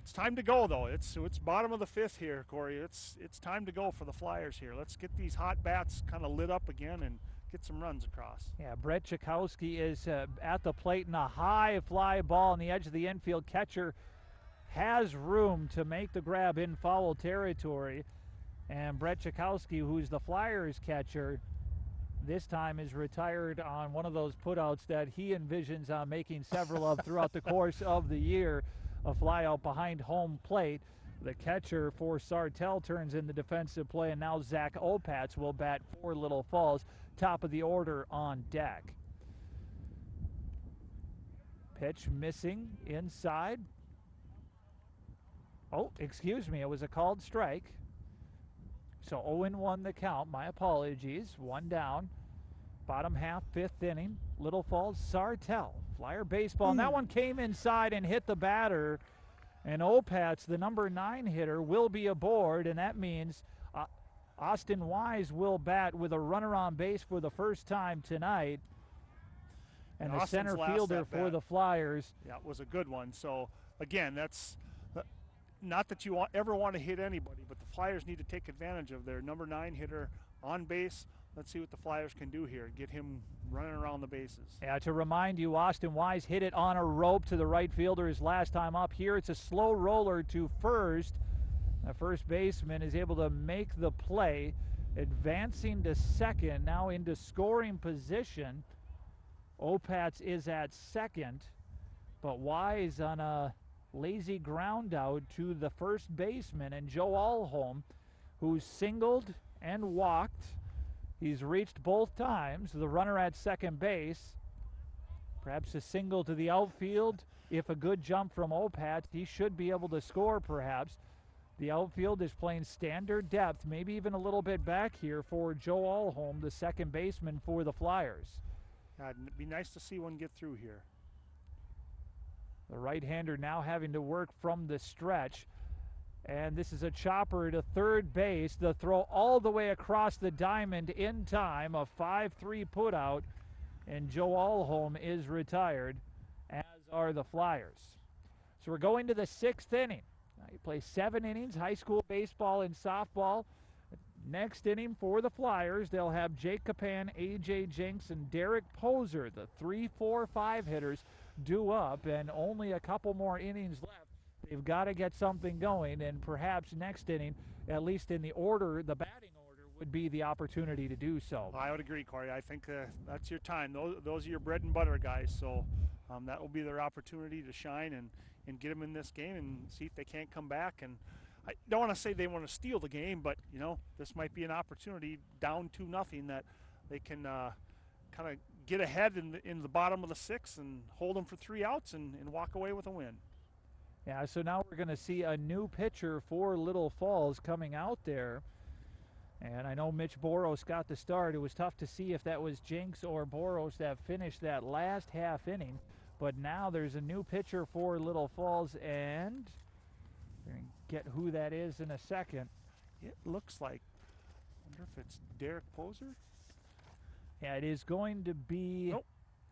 Speaker 2: it's time to go, though. It's bottom of the fifth here, Corey. It's time to go for the Flyers here. Let's get these hot bats kind of lit up again and get some runs across.
Speaker 1: Yeah, Brett Chakowski is at the plate, and a high fly ball on the edge of the infield. Catcher has room to make the grab in foul territory, and Brett Chakowski, who's the Flyers catcher, this time is retired on one of those putouts that he envisions making several of throughout the course of the year. A fly out behind home plate. The catcher for Sartell turns in the defensive play, and now Zach Opatz will bat for Little Falls. Top of the order on deck. Pitch missing inside. Oh, excuse me, it was a called strike. So 0-1 the count. My apologies. One down. Bottom half, fifth inning. Little Falls, Sartell. Flyer baseball. And that one came inside and hit the batter. And Opatz, the number 9 hitter, will be aboard, and that means Austin Wise will bat with a runner on base for the first time tonight. And the center fielder for the Flyers.
Speaker 2: Yeah, it was a good one. So, again, that's not that you ever want to hit anybody, but the Flyers need to take advantage of their number 9 hitter on base. Let's see what the Flyers can do here. Get him running around the bases.
Speaker 1: Yeah, to remind you, Austin Wise hit it on a rope to the right fielder his last time up. Here it's a slow roller to first. The first baseman is able to make the play, advancing to second, now into scoring position. Opatz is at second, but Wise on a lazy ground out to the first baseman, and Joe Alholm, who's singled and walked. He's reached both times. The runner at second base. Perhaps a single to the outfield. If a good jump from Opatz, he should be able to score perhaps. The outfield is playing standard depth, maybe even a little bit back here for Joe Alholm, the second baseman for the Flyers.
Speaker 2: It'd be nice to see one get through here.
Speaker 1: The right-hander now having to work from the stretch. And this is a chopper to third base. The throw all the way across the diamond in time. A 5-3 putout. And Joe Alholm is retired, as are the Flyers. So we're going to the 6th inning. You play 7 innings, high school baseball and softball. Next inning for the Flyers, they'll have Jake Capan, A.J. Jinks, and Derek Poser, the 3, 4, 5 hitters, due up, and only a couple more innings left. They've got to get something going, and perhaps next inning, at least in the order, the batting order, would be the opportunity to do so.
Speaker 2: I would agree, Corey. I think that's your time. Those are your bread and butter guys, so that will be their opportunity to shine and get them in this game and see if they can't come back. And I don't want to say they want to steal the game, but, you know, this might be an opportunity down 2-0 that they can kind of get ahead in the bottom of the 6th and hold them for 3 outs and walk away with a win.
Speaker 1: Yeah, so now we're going to see a new pitcher for Little Falls coming out there. And I know Mitch Boros got the start. It was tough to see if that was Jinx or Boros that finished that last half inning. But now there's a new pitcher for Little Falls, and we're going to get who that is in a second.
Speaker 2: It looks like, I wonder if it's Derek Poser?
Speaker 1: Yeah, it is going to be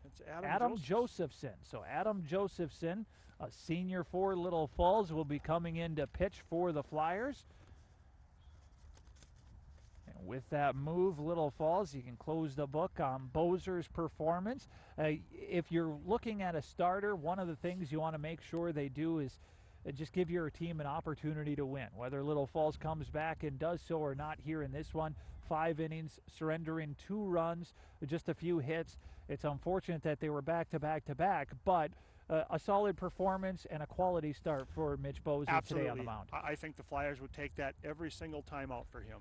Speaker 2: it's
Speaker 1: Adam Josephson. So Adam Josephson, a senior for Little Falls, will be coming in to pitch for the Flyers. And with that move, Little Falls, you can close the book on Boser's performance. If you're looking at a starter, one of the things you want to make sure they do is just give your team an opportunity to win. Whether Little Falls comes back and does so or not here in this one, 5 innings, surrendering 2 runs, just a few hits. It's unfortunate that they were back-to-back-to-back, but a solid performance and a quality start for Mitch Boser today on the mound.
Speaker 2: I think the Flyers would take that every single time out for him.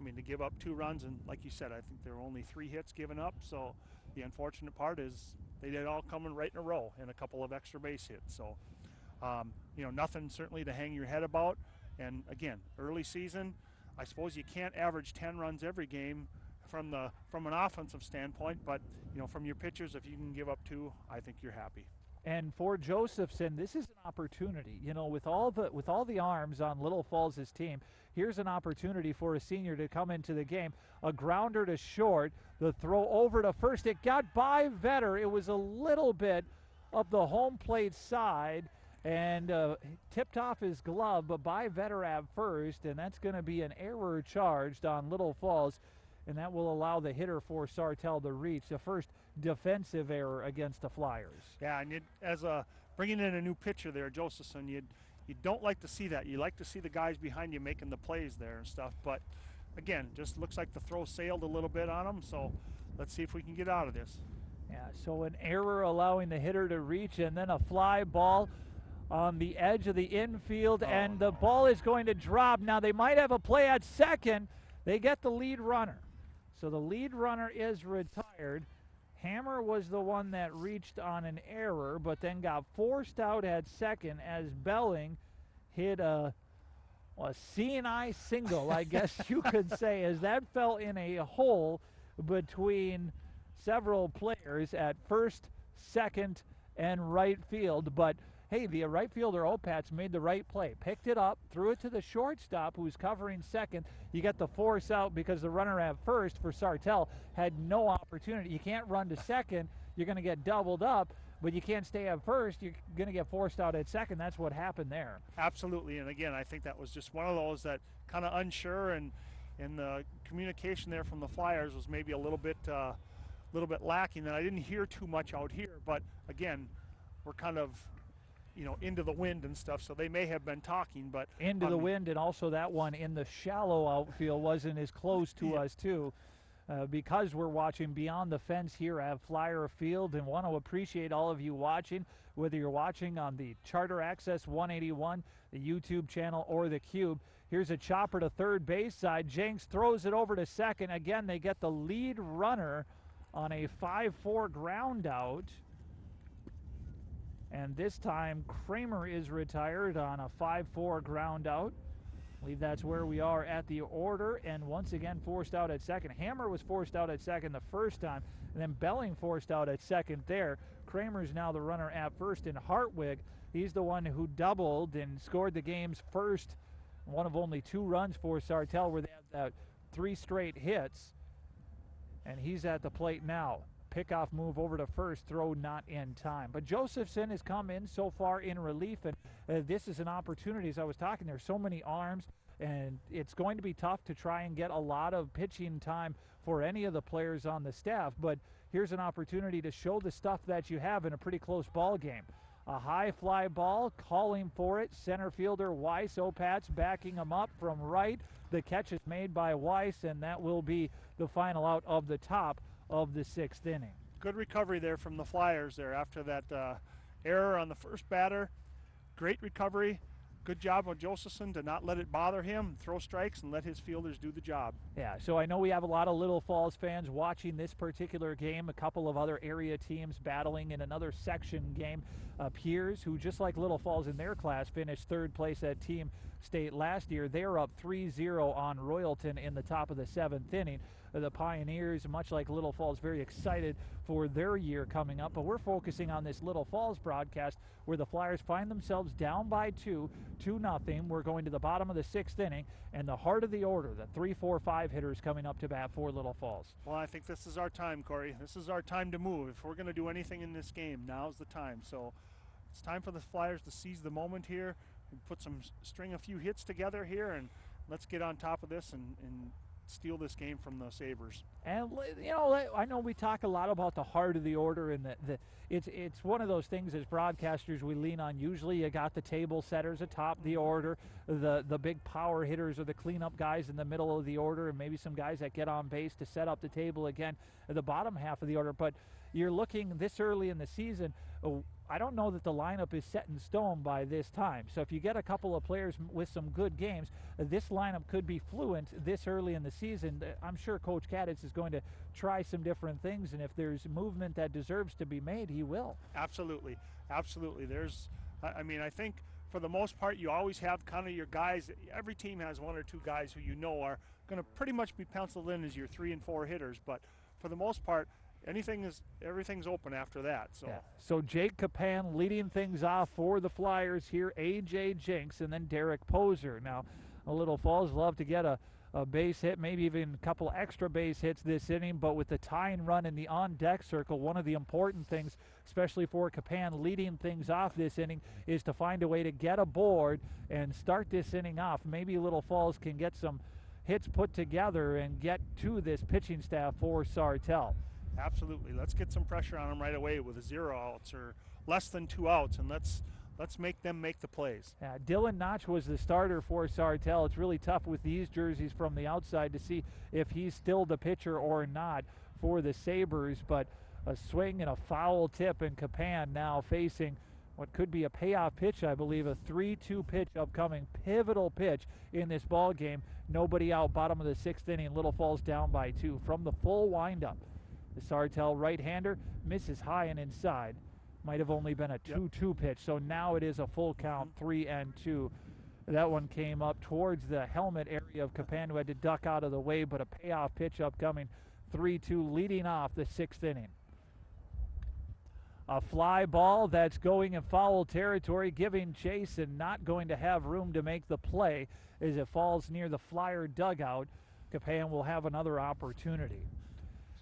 Speaker 2: To give up 2 runs, and like you said, I think there were only 3 hits given up, so the unfortunate part is they did all coming right in a row and a couple of extra base hits. So, nothing certainly to hang your head about. And again, early season, I suppose you can't average 10 runs every game from an offensive standpoint, but from your pitchers, if you can give up 2, I think you're happy.
Speaker 1: And for Josephson, this is an opportunity. With all the arms on Little Falls' team, here's an opportunity for a senior to come into the game. A grounder to short, the throw over to first. It got by Vetter. It was a little bit up the home plate side and tipped off his glove, but by Vetter at first, and that's going to be an error charged on Little Falls, and that will allow the hitter for Sartell to reach the first defensive error against the Flyers.
Speaker 2: Yeah, and bringing in a new pitcher there, Josephson, you don't like to see that. You like to see the guys behind you making the plays there and stuff. But again, just looks like the throw sailed a little bit on him. So let's see if we can get out of this.
Speaker 1: Yeah, so an error allowing the hitter to reach, and then a fly ball on the edge of the infield, and the ball is going to drop. Now they might have a play at second. They get the lead runner. So the lead runner is retired. Hammer was the one that reached on an error, but then got forced out at second as Belling hit a C&I single, I guess you could say, as that fell in a hole between several players at first, second, and right field. But hey, the right fielder Opats made the right play, picked it up, threw it to the shortstop who's covering second. You get the force out because the runner at first for Sartell had no opportunity. You can't run to second, you're going to get doubled up, but you can't stay at first, you're going to get forced out at second. That's what happened there.
Speaker 2: Absolutely, and again, I think that was just one of those that kind of unsure, and the communication there from the Flyers was maybe a little bit lacking, and I didn't hear too much out here, but again, we're kind of into the wind and stuff, so they may have been talking, but
Speaker 1: into the wind, and also that one in the shallow outfield wasn't as close to us too, because we're watching beyond the fence here at Flyer Field, and want to appreciate all of you watching, whether you're watching on the Charter Access 181, the YouTube channel, or the Cube. Here's a chopper to third base side. Jenks throws it over to second. Again, they get the lead runner on a 5-4 ground out. And this time, Kramer is retired on a 5-4 ground out. I believe that's where we are at the order. And once again, forced out at second. Hammer was forced out at second the first time, and then Belling forced out at second there. Kramer's now the runner at first, and Hartwig, he's the one who doubled and scored the game's first, one of only 2 runs for Sartell, where they have 3 straight hits. And he's at the plate now. Pickoff move over to first, throw not in time. But Josephson has come in so far in relief, and this is an opportunity. As I was talking, there's so many arms, and it's going to be tough to try and get a lot of pitching time for any of the players on the staff. But here's an opportunity to show the stuff that you have in a pretty close ball game. A high fly ball, calling for it. Center fielder Weiss, Opats backing him up from right. The catch is made by Weiss, and that will be the final out of the top of the 6th inning.
Speaker 2: Good recovery there from the Flyers there after that error on the first batter. Great recovery. Good job on Josephson to not let it bother him, throw strikes, and let his fielders do the job.
Speaker 1: Yeah, so I know we have a lot of Little Falls fans watching this particular game, a couple of other area teams battling in another section game. Piers, who just like Little Falls in their class, finished 3rd place at Team State last year. They're up 3-0 on Royalton in the top of the 7th inning. The Pioneers, much like Little Falls, very excited for their year coming up. But we're focusing on this Little Falls broadcast where the Flyers find themselves down by 2-0. We're going to the bottom of the 6th inning, and the heart of the order, the 3-4-5 hitters coming up to bat for Little Falls.
Speaker 2: Well, I think this is our time, Corey. This is our time to move. If we're going to do anything in this game, now's the time. So it's time for the Flyers to seize the moment here and string a few hits together here, and let's get on top of this and steal this game from the Sabres.
Speaker 1: And I know we talk a lot about the heart of the order, and it's one of those things as broadcasters we lean on. Usually you got the table setters atop the order, the big power hitters or the cleanup guys in the middle of the order, and maybe some guys that get on base to set up the table again at the bottom half of the order. But you're looking this early in the season, I don't know that the lineup is set in stone by this time. So if you get a couple of players with some good games, this lineup could be fluent this early in the season. I'm sure Coach Kaditz is going to try some different things, and if there's movement that deserves to be made, he will.
Speaker 2: Absolutely. Absolutely. I think for the most part, you always have kind of your guys. Every team has one or two guys who you know are going to pretty much be penciled in as your 3 and 4 hitters. But for the most part, everything's open after that. So,
Speaker 1: So Jake Capan leading things off for the Flyers here. A.J. Jinks and then Derek Poser. Now, Little Falls love to get a base hit, maybe even a couple extra base hits this inning, but with the tying run in the on-deck circle, one of the important things, especially for Capan leading things off this inning, is to find a way to get aboard and start this inning off. Maybe Little Falls can get some hits put together and get to this pitching staff for Sartell.
Speaker 2: Absolutely. Let's get some pressure on them right away with 0 outs or less than 2 outs, and let's make them make the plays.
Speaker 1: Dylan Notch was the starter for Sartell. It's really tough with these jerseys from the outside to see if he's still the pitcher or not for the Sabres, but a swing and a foul tip, and Capan now facing what could be a payoff pitch, I believe, a 3-2 pitch upcoming, pivotal pitch in this ball game. Nobody out, bottom of the 6th inning. Little Falls down by 2 from the full windup. The Sartell right-hander misses high and inside. Might have only been a 2-2 pitch, so now it is a full count, 3-2. That one came up towards the helmet area of Capan, who had to duck out of the way, but a payoff pitch upcoming, 3-2, leading off the 6th inning. A fly ball that's going in foul territory, giving chase and not going to have room to make the play as it falls near the Flyer dugout. Capan will have another opportunity.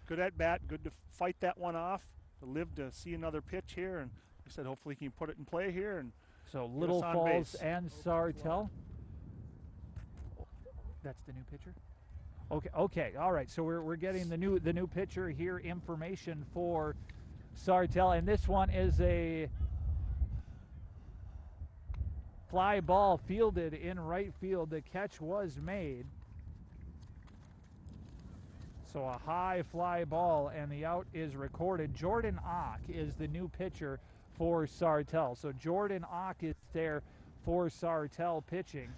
Speaker 2: Good at bat, good to fight that one off, to live to see another pitch here, and like I said, hopefully he can put it in play here. And
Speaker 1: so Little Falls and Sartell. That's the new pitcher? Okay, all right, so we're getting the new pitcher here, information for Sartell, and this one is a fly ball fielded in right field. The catch was made. So a high fly ball, and the out is recorded. Jordan Ock is the new pitcher for Sartell. So Jordan Ock is there for Sartell pitching.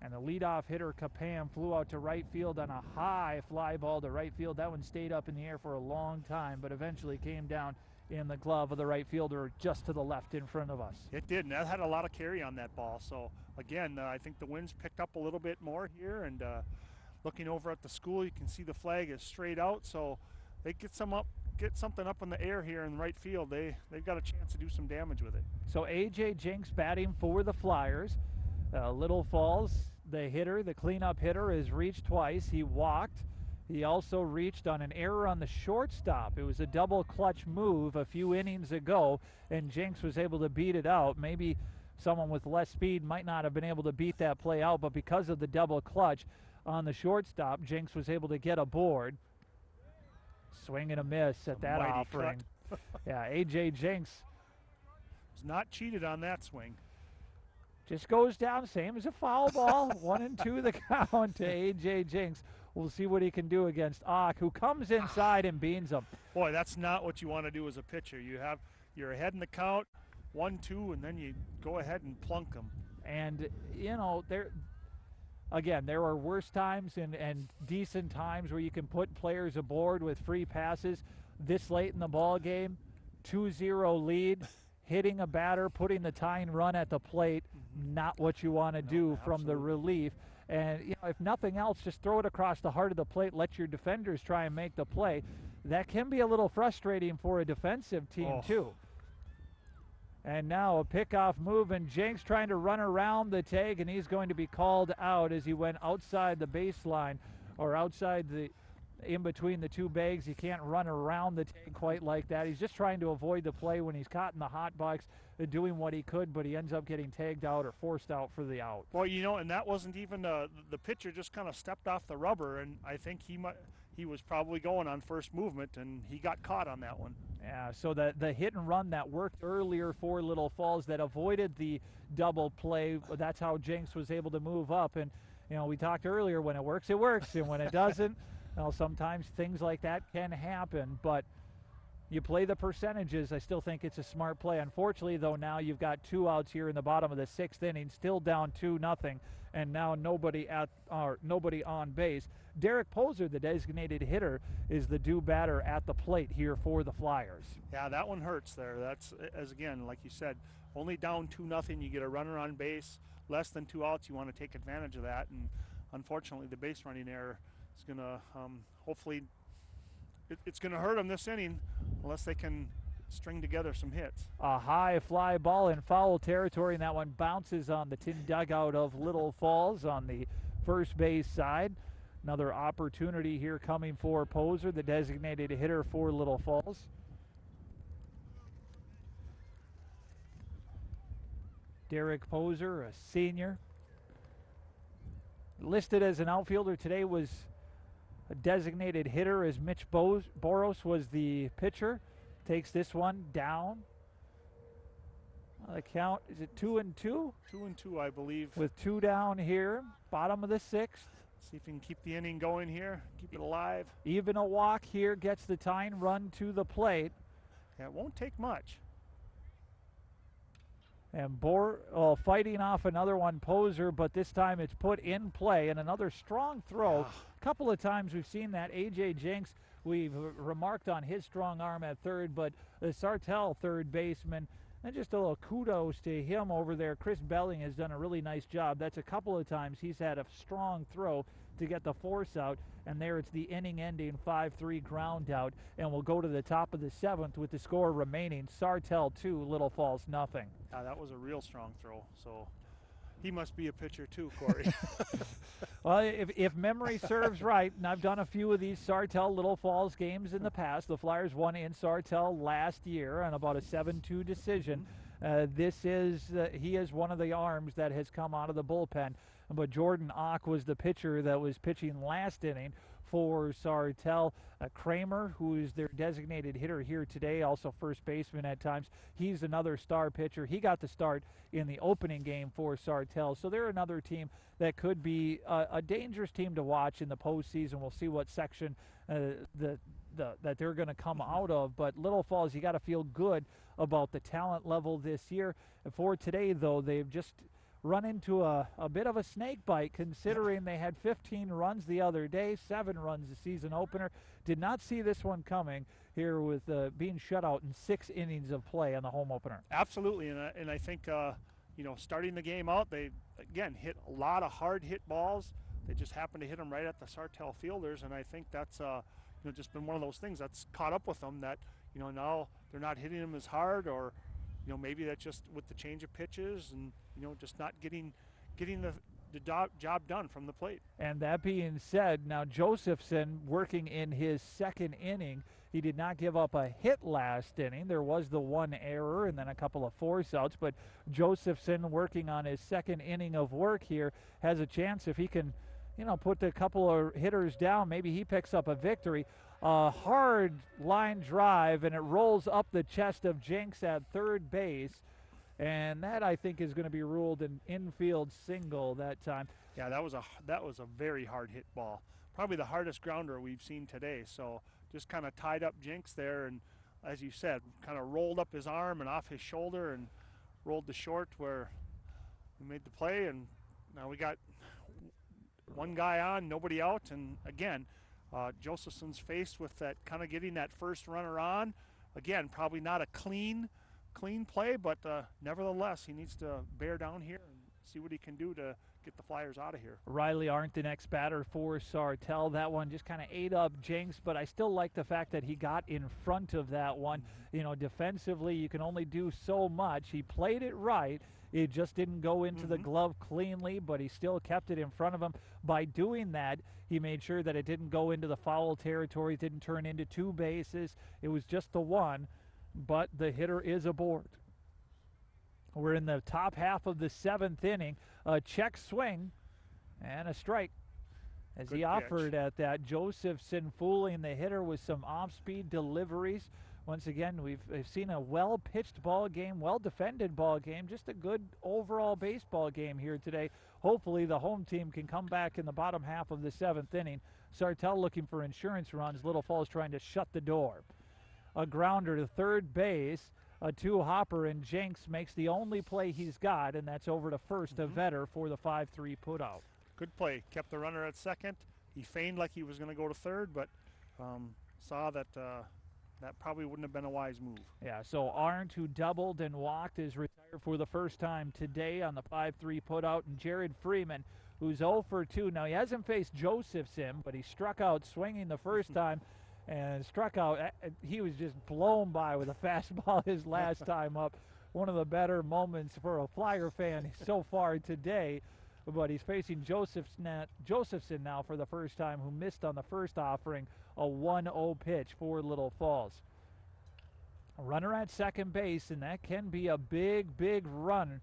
Speaker 1: And the leadoff hitter, Capan, flew out to right field on a high fly ball to right field. That one stayed up in the air for a long time, but eventually came down in the glove of the right fielder just to the left in front of us.
Speaker 2: It did, and that had a lot of carry on that ball. So, again, I think the wind's picked up a little bit more here, and looking over at the school, you can see the flag is straight out, so they get something up in the air here in right field. They've got a chance to do some damage with it.
Speaker 1: So A.J. Jinks batting for the Flyers. Little Falls, the hitter, the cleanup hitter, has reached twice. He walked. He also reached on an error on the shortstop. It was a double clutch move a few innings ago, and Jinks was able to beat it out. Maybe someone with less speed might not have been able to beat that play out, but because of the double clutch on the shortstop, Jinks was able to get aboard. Swing and a miss at that offering. Yeah, A.J. Jinks
Speaker 2: was not cheated on that swing.
Speaker 1: Just goes down, same as a foul ball. 1-2 the count to A.J. Jinks. We'll see what he can do against Ock, who comes inside and beans him.
Speaker 2: Boy, that's not what you want to do as a pitcher. You're ahead in the count, 1-2, and then you go ahead and plunk them.
Speaker 1: And, you know, there are worse times and decent times where you can put players aboard with free passes. This late in the ball game, 2-0 lead, hitting a batter, putting the tying run at the plate, not what you want to do from the relief. And, you know, if nothing else, just throw it across the heart of the plate, let your defenders try and make the play. That can be a little frustrating for a defensive team, too. And now a pickoff move, and Jinks trying to run around the tag, and he's going to be called out as he went outside the baseline, or outside in between the two bags. He can't run around the tag quite like that. He's just trying to avoid the play when he's caught in the hot box, doing what he could, but he ends up getting tagged out or forced out for the out.
Speaker 2: Well, you know, and that wasn't even the pitcher just kind of stepped off the rubber, and I think he was probably going on first movement, and he got caught on that one.
Speaker 1: Yeah, so the hit and run that worked earlier for Little Falls that avoided the double play, that's how Jinks was able to move up. And, you know, we talked earlier, when it works, and when it doesn't, well, sometimes things like that can happen, but you play the percentages. I still think it's a smart play. Unfortunately, though, now you've got 2 outs here in the bottom of the 6th inning, still down 2-0, and now nobody on base. Derek Poser, the designated hitter, is the due batter at the plate here for the Flyers.
Speaker 2: Yeah, that one hurts there. That's, as again, like you said, only down 2-0, you get a runner on base, less than 2 outs, you want to take advantage of that. And unfortunately, the base running error is going to hopefully it's going to hurt them this inning unless they can string together some hits.
Speaker 1: A high fly ball in foul territory, and that one bounces on the tin dugout of Little Falls on the first base side. Another opportunity here coming for Poser, the designated hitter for Little Falls. Derek Poser, a senior. Listed as an outfielder today, was a designated hitter as Mitch Boros was the pitcher. Takes this one down. The count, is it 2-2?
Speaker 2: 2-2, I believe.
Speaker 1: With 2 down here, bottom of the 6th.
Speaker 2: See if we can keep the inning going here, keep it alive.
Speaker 1: Even a walk here gets the tying run to the plate.
Speaker 2: Yeah, it won't take much.
Speaker 1: And fighting off another one, Poser, but this time it's put in play, and another strong throw. A couple of times we've seen that. A.J. Jenks, we've remarked on his strong arm at third, but the Sartell third baseman, and just a little kudos to him over there. Chris Belling has done a really nice job. That's a couple of times he's had a strong throw to get the force out, and there it's the inning-ending 5-3 ground out, and we'll go to the top of the 7th with the score remaining. Sartell 2, Little Falls nothing.
Speaker 2: That was a real strong throw, so he must be a pitcher too, Corey.
Speaker 1: Well, if memory serves right, and I've done a few of these Sartell Little Falls games in the past. The Flyers won in Sartell last year on about a 7-2 decision. He is one of the arms that has come out of the bullpen. But Jordan Ock was the pitcher that was pitching last inning for Sartell. Kramer, who is their designated hitter here today, also first baseman at times. He's another star pitcher. He got the start in the opening game for Sartell. So they're another team that could be a dangerous team to watch in the postseason. We'll see what section that they're going to come out of. But Little Falls, you got to feel good about the talent level this year. For today, though, they've just run into a bit of a snake bite, considering they had 15 runs the other day, 7 runs the season opener. Did not see this one coming here with being shut out in 6 innings of play on the home opener.
Speaker 2: Absolutely, and I think starting the game out, they again hit a lot of hard hit balls. They just happened to hit them right at the Sartell fielders, and I think that's just been one of those things that's caught up with them, that now they're not hitting them as hard, or maybe that's just with the change of pitches and just not getting the job done from the plate.
Speaker 1: And that being said, now Josephson working in his 2nd inning. He did not give up a hit last inning. There was the 1 error and then a couple of force outs, but Josephson working on his 2nd inning of work here has a chance if he can put a couple of hitters down. Maybe he picks up a victory. A hard line drive, and it rolls up the chest of Jenks at third base. And that, I think, is going to be ruled an infield single that time.
Speaker 2: Yeah, that was a very hard hit ball. Probably the hardest grounder we've seen today. So just kind of tied up Jenks there, and as you said, kind of rolled up his arm and off his shoulder and rolled the short where we made the play. And now we got one guy on, nobody out. And again, Josephson's faced with that kind of getting that first runner on. Again, probably not a clean play, but nevertheless, he needs to bear down here and see what he can do to get the Flyers out of here.
Speaker 1: Riley Arndt, the next batter for Sartell. That one just kind of ate up Jenks, but I still like the fact that he got in front of that one. Defensively, you can only do so much. He played it right. It just didn't go into the glove cleanly, but he still kept it in front of him. By doing that, he made sure that it didn't go into the foul territory, didn't turn into 2 bases. It was just the 1. But the hitter is aboard. We're in the top half of the 7th inning. A check swing and a strike as
Speaker 2: Good
Speaker 1: he
Speaker 2: catch.
Speaker 1: offered at that. Josephson fooling the hitter with some off-speed deliveries. Once again, we've seen a well-pitched ball game, well-defended ball game, just a good overall baseball game here today. Hopefully the home team can come back in the bottom half of the 7th inning. Sartell looking for insurance runs. Little Falls trying to shut the door. A grounder to third base, a 2-hopper, and Jenks makes the only play he's got, and that's over to first to Vetter for the 5-3 putout.
Speaker 2: Good play. Kept the runner at second. He feigned like he was going to go to third, but saw that that probably wouldn't have been a wise move.
Speaker 1: Yeah, so Arndt, who doubled and walked, is retired for the first time today on the 5-3 putout, and Jared Freeman, who's 0 for 2. Now, he hasn't faced Josephson, but he struck out swinging the first time and struck out. He was just blown by with a fastball his last time up. One of the better moments for a Flyer fan so far today. But he's facing Josephson now for the first time, who missed on the first offering, a 1-0 pitch for Little Falls. A runner at second base, and that can be a big, big run.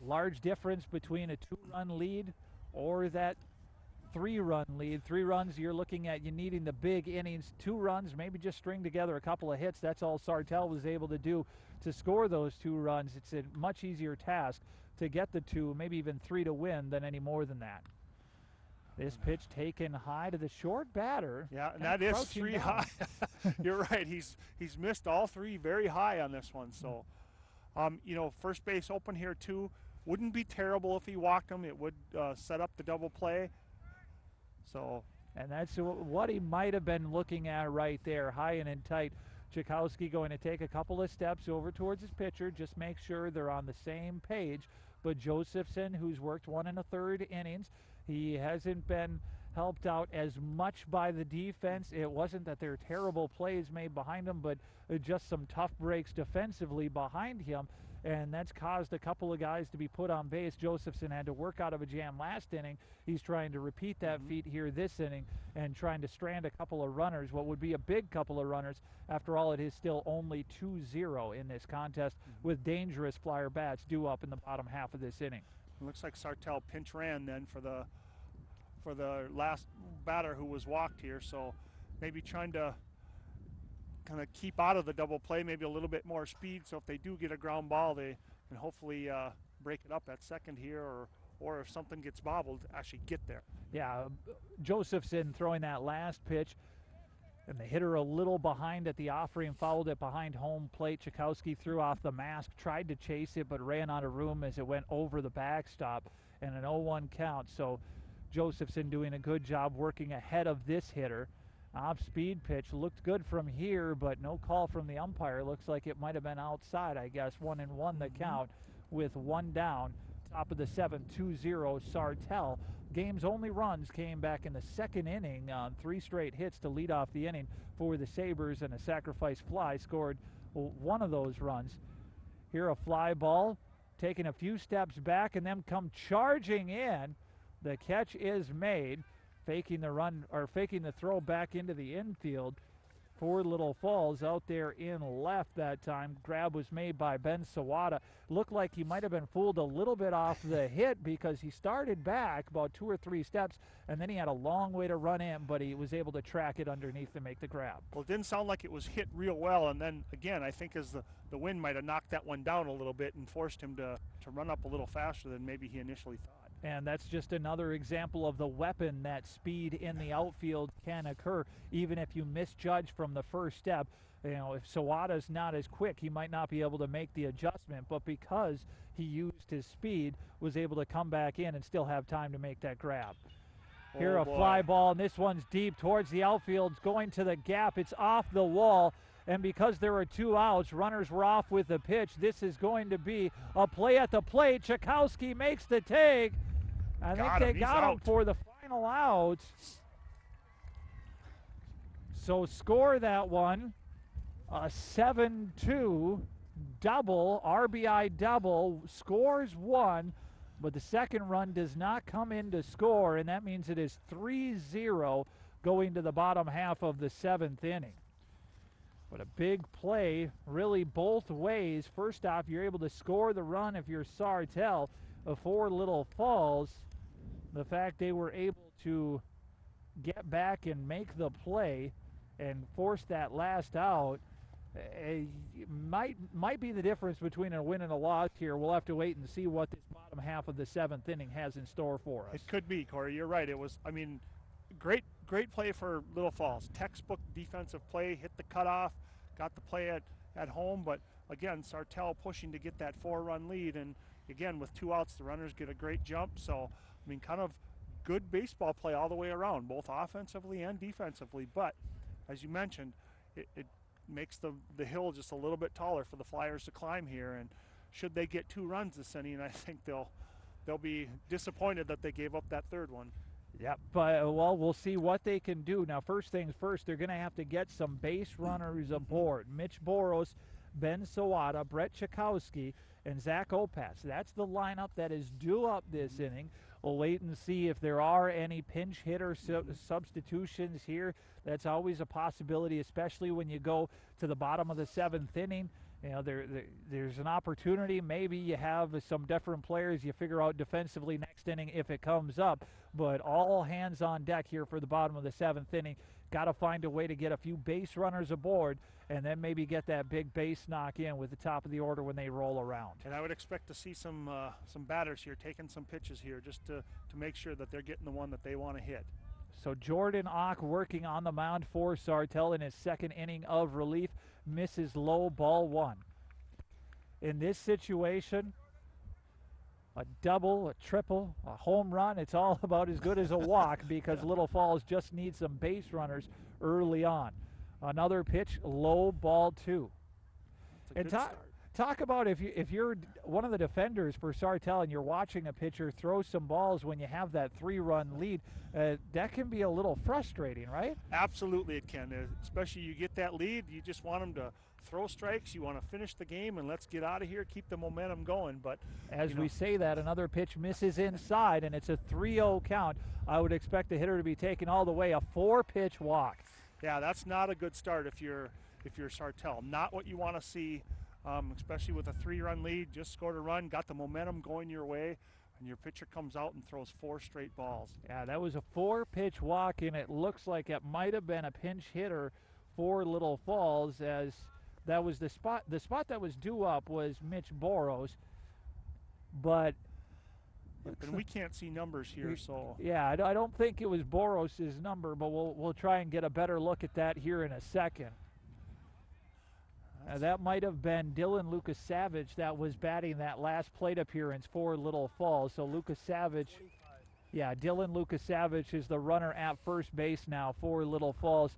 Speaker 1: Large difference between a 2-run lead or that 3-run lead. 3 runs, you're looking at you needing the big innings. 2 runs, maybe just string together a couple of hits. That's all Sartell was able to do to score those 2 runs. It's a much easier task to get the 2, maybe even 3 to win than any more than that. This pitch taken high to the short batter.
Speaker 2: Yeah, and that is 3 high. You're right. He's missed all 3 very high on this one. So, you know, first base open here too. Wouldn't be terrible if he walked him. It would set up the double play. So,
Speaker 1: and that's what he might have been looking at right there, high and in tight. Chakowski going to take a couple of steps over towards his pitcher, just make sure they're on the same page. But Josephson, who's worked 1 1/3 innings, he hasn't been helped out as much by the defense. It wasn't that there are terrible plays made behind him, but just some tough breaks defensively behind him, and that's caused a couple of guys to be put on base. Josephson had to work out of a jam last inning. He's trying to repeat that feat here this inning and trying to strand a couple of runners, what would be a big couple of runners. After all, it is still only 2-0 in this contest with dangerous Flyer bats due up in the bottom half of this inning.
Speaker 2: It looks like Sartell pinch ran then for the last batter who was walked here. So maybe trying to kind of keep out of the double play, maybe a little bit more speed. So if they do get a ground ball, they can hopefully break it up at second here, or if something gets bobbled, actually get there.
Speaker 1: Yeah, Josephson throwing that last pitch, and the hitter a little behind at the offering, fouled it behind home plate. Chakowski threw off the mask, tried to chase it, but ran out of room as it went over the backstop, and an 0-1 count. So Josephson doing a good job working ahead of this hitter. Off-speed pitch looked good from here, but no call from the umpire. Looks like it might have been outside, I guess. 1-1 the count with 1 down. Top of the 7th, 2-0 Sartell. Game's only runs came back in the second inning on 3 straight hits to lead off the inning for the Sabres, and a sacrifice fly scored one of those runs. Here a fly ball, taking a few steps back and then come charging in. The catch is made, faking the run or faking the throw back into the infield for Little Falls out there in left that time. Grab was made by Ben Sawada. Looked like he might have been fooled a little bit off the hit because he started back about 2 or 3 steps and then he had a long way to run in, but he was able to track it underneath and make the grab.
Speaker 2: Well, it didn't sound like it was hit real well, and then again, I think as the wind might have knocked that one down a little bit and forced him to run up a little faster than maybe he initially thought.
Speaker 1: And that's just another example of the weapon that speed in the outfield can occur, even if you misjudge from the first step. You know, if Sawada's not as quick, he might not be able to make the adjustment, but because he used his speed, was able to come back in and still have time to make that grab. Here a fly ball, and this one's deep towards the outfield, going to the gap. It's off the wall. And because there were 2 outs, runners were off with the pitch. This is going to be a play at the plate. Chakowski makes the take. I think they got him for the final out. So score that one. A 7-2 double, RBI double, scores 1, but the second run does not come in to score, and that means it is 3-0 going to the bottom half of the 7th inning. But a big play, really both ways. First off, you're able to score the run if you're Sartell for Little Falls. The fact they were able to get back and make the play and force that last out might be the difference between a win and a loss here. We'll have to wait and see what this bottom half of the 7th inning has in store for us.
Speaker 2: It could be, Corey. You're right. It was, I mean, great play for Little Falls. Textbook defensive play, hit the cutoff, got the play at home, but again, Sartell pushing to get that 4-run lead, and again, with 2 outs, the runners get a great jump. So, I mean, kind of good baseball play all the way around, both offensively and defensively, but as you mentioned, it makes the hill just a little bit taller for the Flyers to climb here. And should they get 2 runs this inning, I think they'll be disappointed that they gave up that third one.
Speaker 1: Yep, but well, we'll see what they can do. Now, first things first, they're going to have to get some base runners aboard. Mitch Boros, Ben Sawada, Brett Chakowski, and Zach Opatz. That's the lineup that is due up this inning. We'll wait and see if there are any pinch hitter substitutions here. That's always a possibility, especially when you go to the bottom of the 7th inning. You know, there's an opportunity. Maybe you have some different players you figure out defensively next inning if it comes up. But all hands on deck here for the bottom of the 7th inning. Got to find a way to get a few base runners aboard and then maybe get that big base knock in with the top of the order when they roll around.
Speaker 2: And I would expect to see some batters here taking some pitches here just to make sure that they're getting the one that they want to hit.
Speaker 1: So Jordan Ock working on the mound for Sartell in his 2nd inning of relief. Misses low, ball 1. In this situation, a double, a triple, a home run, it's all about as good as a walk because Little Falls just needs some base runners early on. Another pitch, low, ball 2. And talk about if you're one of the defenders for Sartell and you're watching a pitcher throw some balls when you have that 3-run lead, that can be a little frustrating, right?
Speaker 2: Absolutely it can, especially you get that lead, you just want them to throw strikes, you want to finish the game and let's get out of here, keep the momentum going. But
Speaker 1: as we say that, another pitch misses inside and it's a 3-0 count. I would expect the hitter to be taken all the way, a 4-pitch walk.
Speaker 2: Yeah, that's not a good start if you're Sartell. Not what you want to see. Especially with a 3-run lead, just scored a run, got the momentum going your way, and your pitcher comes out and throws 4 straight balls.
Speaker 1: Yeah, that was a 4-pitch walk, and it looks like it might have been a pinch hitter for Little Falls, as that was the spot. The spot that was due up was Mitch Boros, but
Speaker 2: and we can't see numbers here, so
Speaker 1: yeah, I don't think it was Boros' number, but we'll try and get a better look at that here in a second. That might have been Dylan Lucas Savage that was batting that last plate appearance for Little Falls. So Lucas Savage, yeah, Dylan Lucas Savage is the runner at first base now for Little Falls.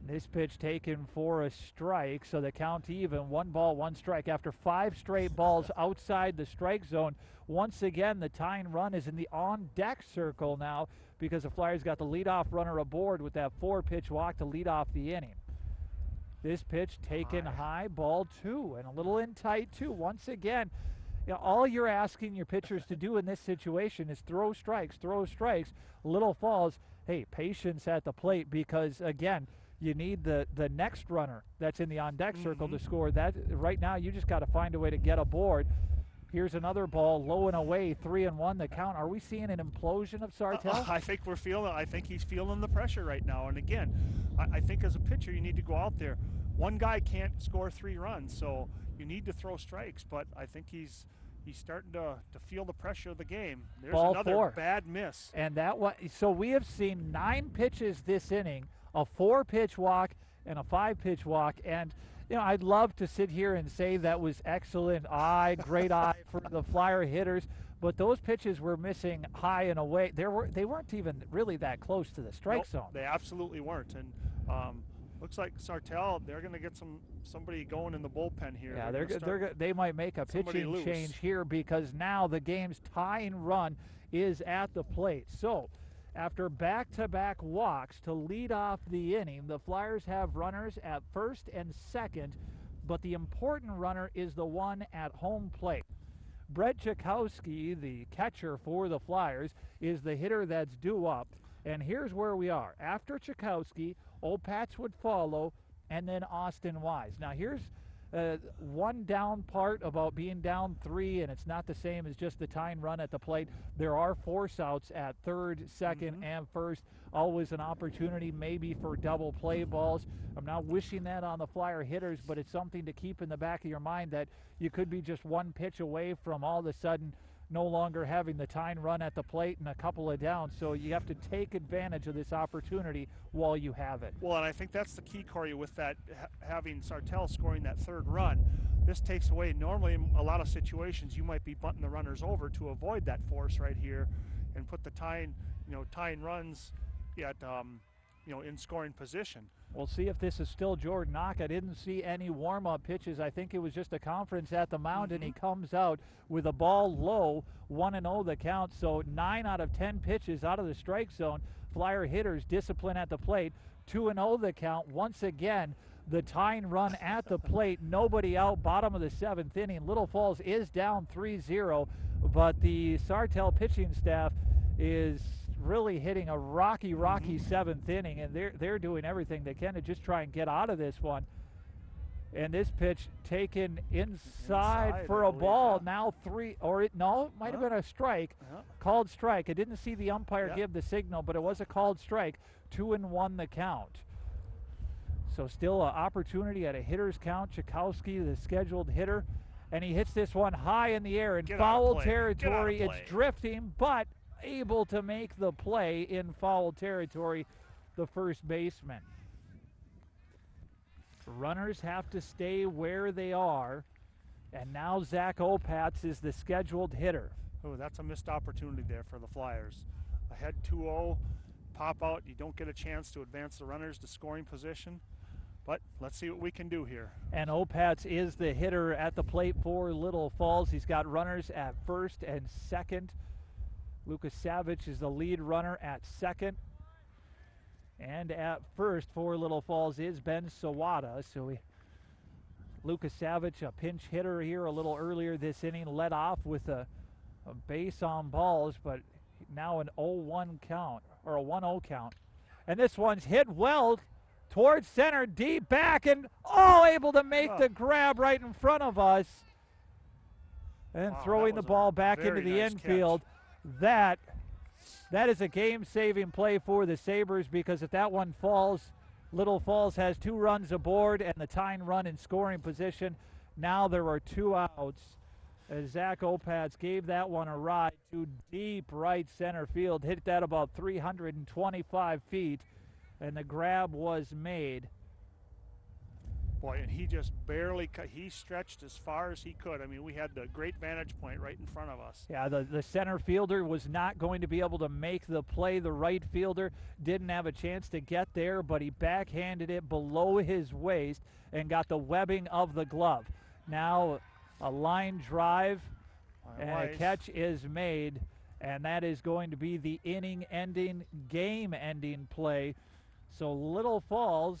Speaker 1: This pitch taken for a strike, so the count even, 1 ball, 1 strike. After 5 straight balls outside the strike zone, once again the tying run is in the on-deck circle now because the Flyers got the leadoff runner aboard with that 4-pitch walk to lead off the inning. This pitch taken high, ball 2, and a little in tight too. Once again, you know, all you're asking your pitchers to do in this situation is throw strikes, throw strikes. Little Falls, hey, patience at the plate because, again, you need the next runner that's in the on-deck circle to score. That right now you just got to find a way to get aboard. Here's another ball, low and away, 3-1 the count. Are we seeing an implosion of Sartell?
Speaker 2: I think he's feeling the pressure right now. And again, I think as a pitcher, you need to go out there. One guy can't score 3 runs, so you need to throw strikes. But I think he's starting to feel the pressure of the game. There's
Speaker 1: ball
Speaker 2: another
Speaker 1: 4.
Speaker 2: Bad miss.
Speaker 1: And that one, so we have seen 9 pitches this inning, a 4-pitch walk and a 5-pitch walk. And you know, I'd love to sit here and say that was excellent eye, great eye for the Flyer hitters, but those pitches were missing high and away. They weren't even really that close to the strike zone.
Speaker 2: They absolutely weren't. And looks like Sartell, they're going to get somebody going in the bullpen here.
Speaker 1: Yeah, they might make a pitching change here because now the game's tying run is at the plate. So after back-to-back walks to lead off the inning, the Flyers have runners at first and second, but the important runner is the one at home plate. Brett Chakowski, the catcher for the Flyers, is the hitter that's due up. And here's where we are. After Chakowski, Opatz would follow, and then Austin Wise. Now here's one down part about being down 3, and it's not the same as just the tying run at the plate. There are force outs at third, second, and first. Always an opportunity maybe for double play balls. I'm not wishing that on the Flyer hitters, but it's something to keep in the back of your mind that you could be just one pitch away from all of a sudden no longer having the tying run at the plate and a couple of downs. So you have to take advantage of this opportunity while you have it.
Speaker 2: Well, and I think that's the key, Corey, with that having Sartell scoring that 3rd run. This takes away, normally in a lot of situations, you might be bunting the runners over to avoid that force right here and put the tying runs at in scoring position.
Speaker 1: We'll see if this is still Jordan Knock. I didn't see any warm-up pitches. I think it was just a conference at the mound, and he comes out with a ball low, 1-0 the count. So 9 out of 10 pitches out of the strike zone. Flyer hitters discipline at the plate, 2-0 the count. Once again, the tying run at the plate, nobody out, bottom of the 7th inning. Little Falls is down 3-0, but the Sartell pitching staff is really hitting a rocky 7th inning, and they're doing everything they can to just try and get out of this one. And this pitch taken inside for a ball. Now it might have been a strike. Called strike. I didn't see the umpire give the signal, but it was a called strike. 2-1 the count. So still an opportunity at a hitter's count. Chakowski, the scheduled hitter, and he hits this one high in the air in foul territory. It's drifting, but able to make the play in foul territory, the first baseman. Runners have to stay where they are, and now Zach Opatz is the scheduled hitter.
Speaker 2: Oh, that's a missed opportunity there for the Flyers. Ahead 2-0, pop out, you don't get a chance to advance the runners to scoring position, but let's see what we can do here.
Speaker 1: And Opatz is the hitter at the plate for Little Falls. He's got runners at first and second. Lucas Savage is the lead runner at second. And at first for Little Falls is Ben Sawada. So Lucas Savage, a pinch hitter here a little earlier this inning, led off with a base on balls, but now an 0-1 count, or a 1-0 count. And this one's hit well towards center, deep back, and able to make the grab right in front of us. And throwing the ball back into the infield. That is a game-saving play for the Sabres, because if that one falls, Little Falls has 2 runs aboard and the tying run in scoring position. Now there are 2 outs as Zach Opatz gave that one a ride to deep right center field, hit that about 325 feet, and the grab was made.
Speaker 2: Boy, and he just barely he stretched as far as he could. I mean, we had the great vantage point right in front of us.
Speaker 1: Yeah, the center fielder was not going to be able to make the play. The right fielder didn't have a chance to get there, but he backhanded it below his waist and got the webbing of the glove. Now a line drive and a catch is made, and that is going to be the inning-ending, game-ending play. So Little Falls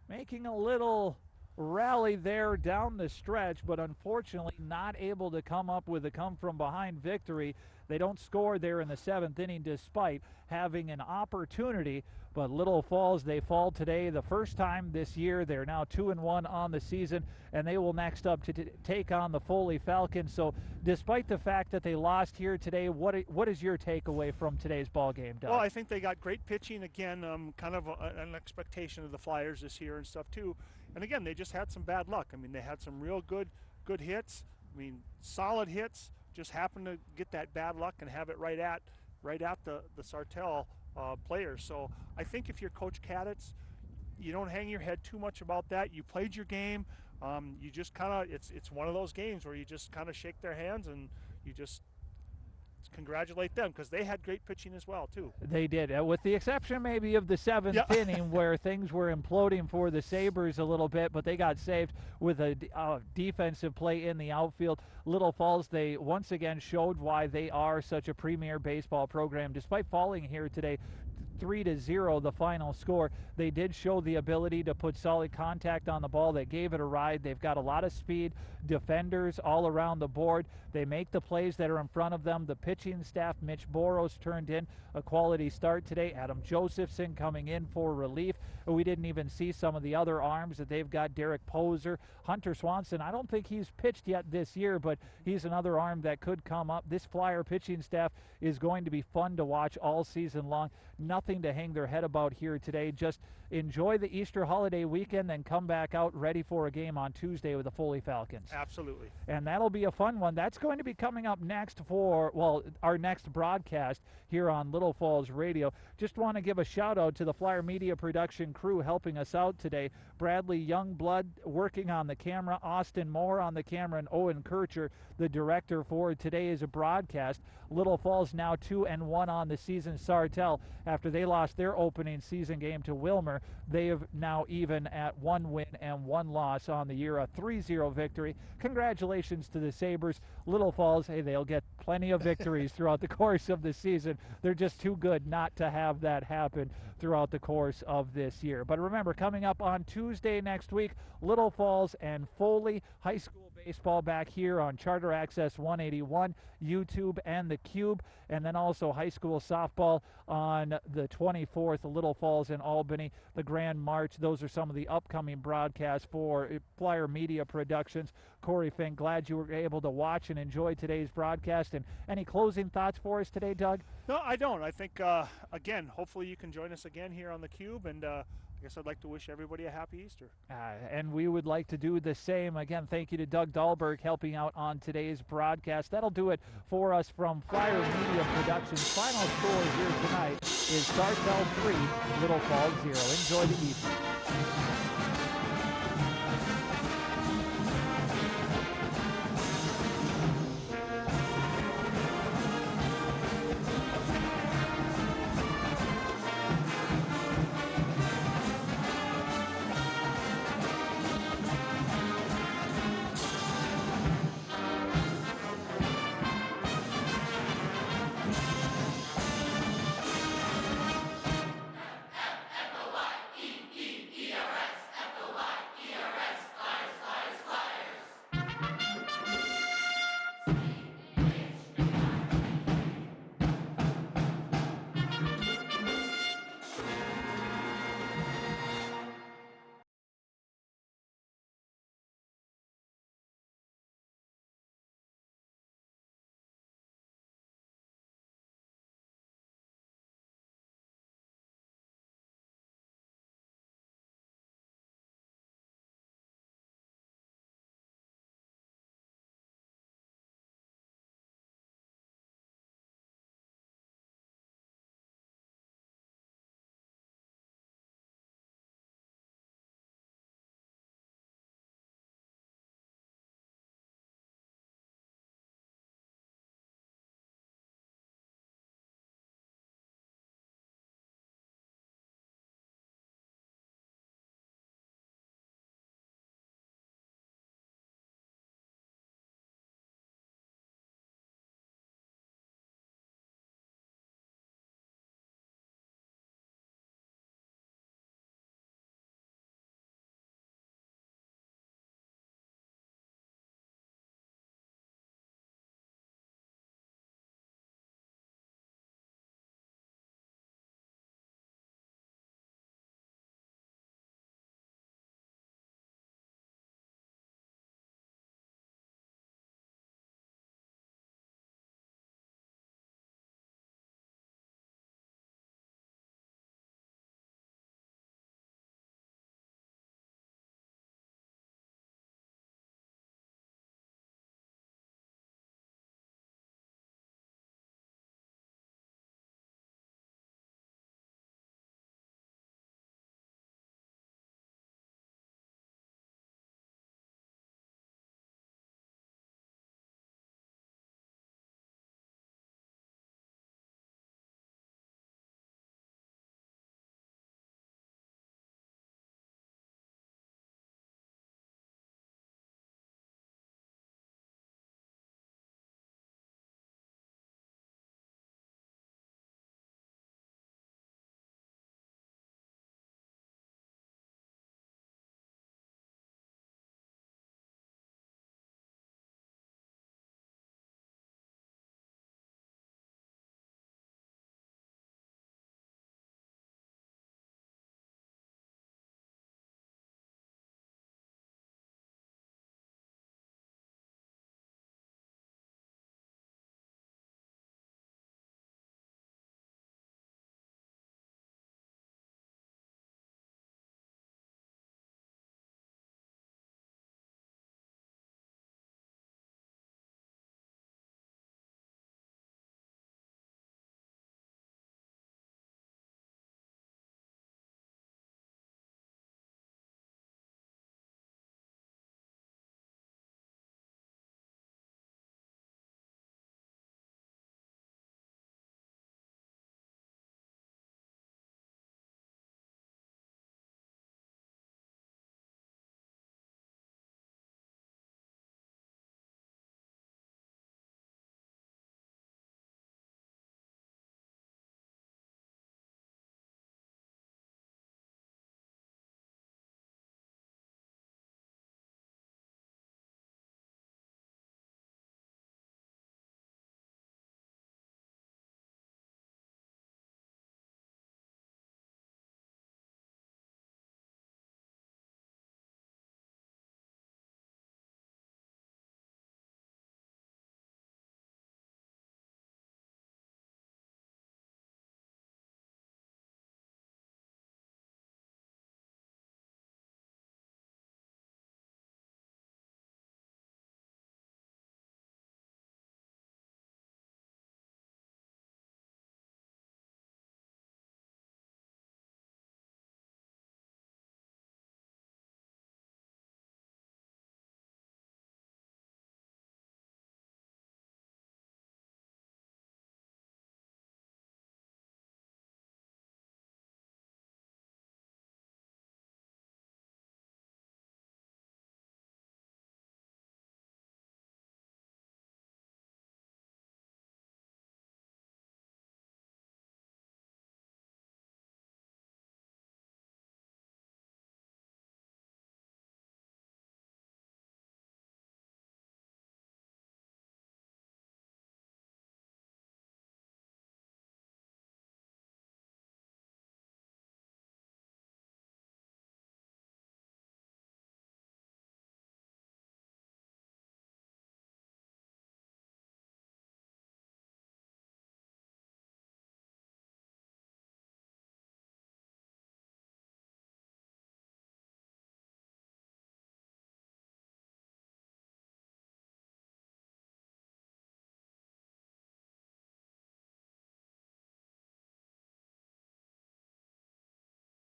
Speaker 1: making a little rally there down the stretch, but unfortunately not able to come up with a come-from-behind victory. They don't score there in the 7th inning despite having an opportunity, but Little Falls, they fall today the first time this year. They're now 2-1 on the season, and they will next up to take on the Foley Falcons. So despite the fact that they lost here today, what is your takeaway from today's ball game, Doug?
Speaker 2: Well, I think they got great pitching again, kind of an expectation of the Flyers this year and stuff too. And again, they just had some bad luck. I mean, they had some real good hits. I mean, solid hits. Just happened to get that bad luck and have it right at the Sartell players. So I think if you're Coach Kaditz, you don't hang your head too much about that. You played your game. You just kind of, it's one of those games where you just kind of shake their hands and you just congratulate them, because they had great pitching as well too.
Speaker 1: They did, with the exception maybe of the 7th inning where things were imploding for the Sabres a little bit, but they got saved with a defensive play in the outfield. Little Falls, they once again showed why they are such a premier baseball program. Despite falling here today 3-0 the final score, they did show the ability to put solid contact on the ball. They gave it a ride. They've got a lot of speed, defenders all around the board. They make the plays that are in front of them. The pitching staff, Mitch Boros turned in a quality start today. Adam Josephson coming in for relief. We didn't even see some of the other arms that they've got. Derek Poser, Hunter Swanson. I don't think he's pitched yet this year, but he's another arm that could come up. This Flyer pitching staff is going to be fun to watch all season long. Nothing to hang their head about here today. Just enjoy the Easter holiday weekend, then come back out ready for a game on Tuesday with the Foley Falcons.
Speaker 2: Absolutely.
Speaker 1: And that'll be a fun one. That's going to be coming up next for, our next broadcast here on Little Falls Radio. Just want to give a shout out to the Flyer Media production crew helping us out today. Bradley Youngblood working on the camera, Austin Moore on the camera, and Owen Kircher, the director for today's broadcast. Little Falls now 2-1 on the season. Sartell, after they lost their opening season game to Wilmer. They have now even at 1 win and 1 loss on the year, a 3-0 victory. Congratulations to the Sabres. Little Falls, hey, they'll get plenty of victories throughout the course of the season. They're just too good not to have that happen throughout the course of this year. But remember, coming up on Tuesday next week, Little Falls and Foley high school baseball back here on Charter Access 181, YouTube, and the Cube, and then also high school softball on the 24th, Little Falls and Albany, the Grand March. Those are some of the upcoming broadcasts for Flyer Media Productions. Corey Fink, glad you were able to watch and enjoy today's broadcast. And any closing thoughts for us today, Doug?
Speaker 2: No, I don't. I think, again, hopefully you can join us again here on the Cube, and I guess I'd like to wish everybody a happy Easter.
Speaker 1: And we would like to do the same. Again, thank you to Doug Dahlberg helping out on today's broadcast. That'll do it for us from Flyer Media Productions. Final score here tonight is Sartell 3, Little Falls 0. Enjoy the evening.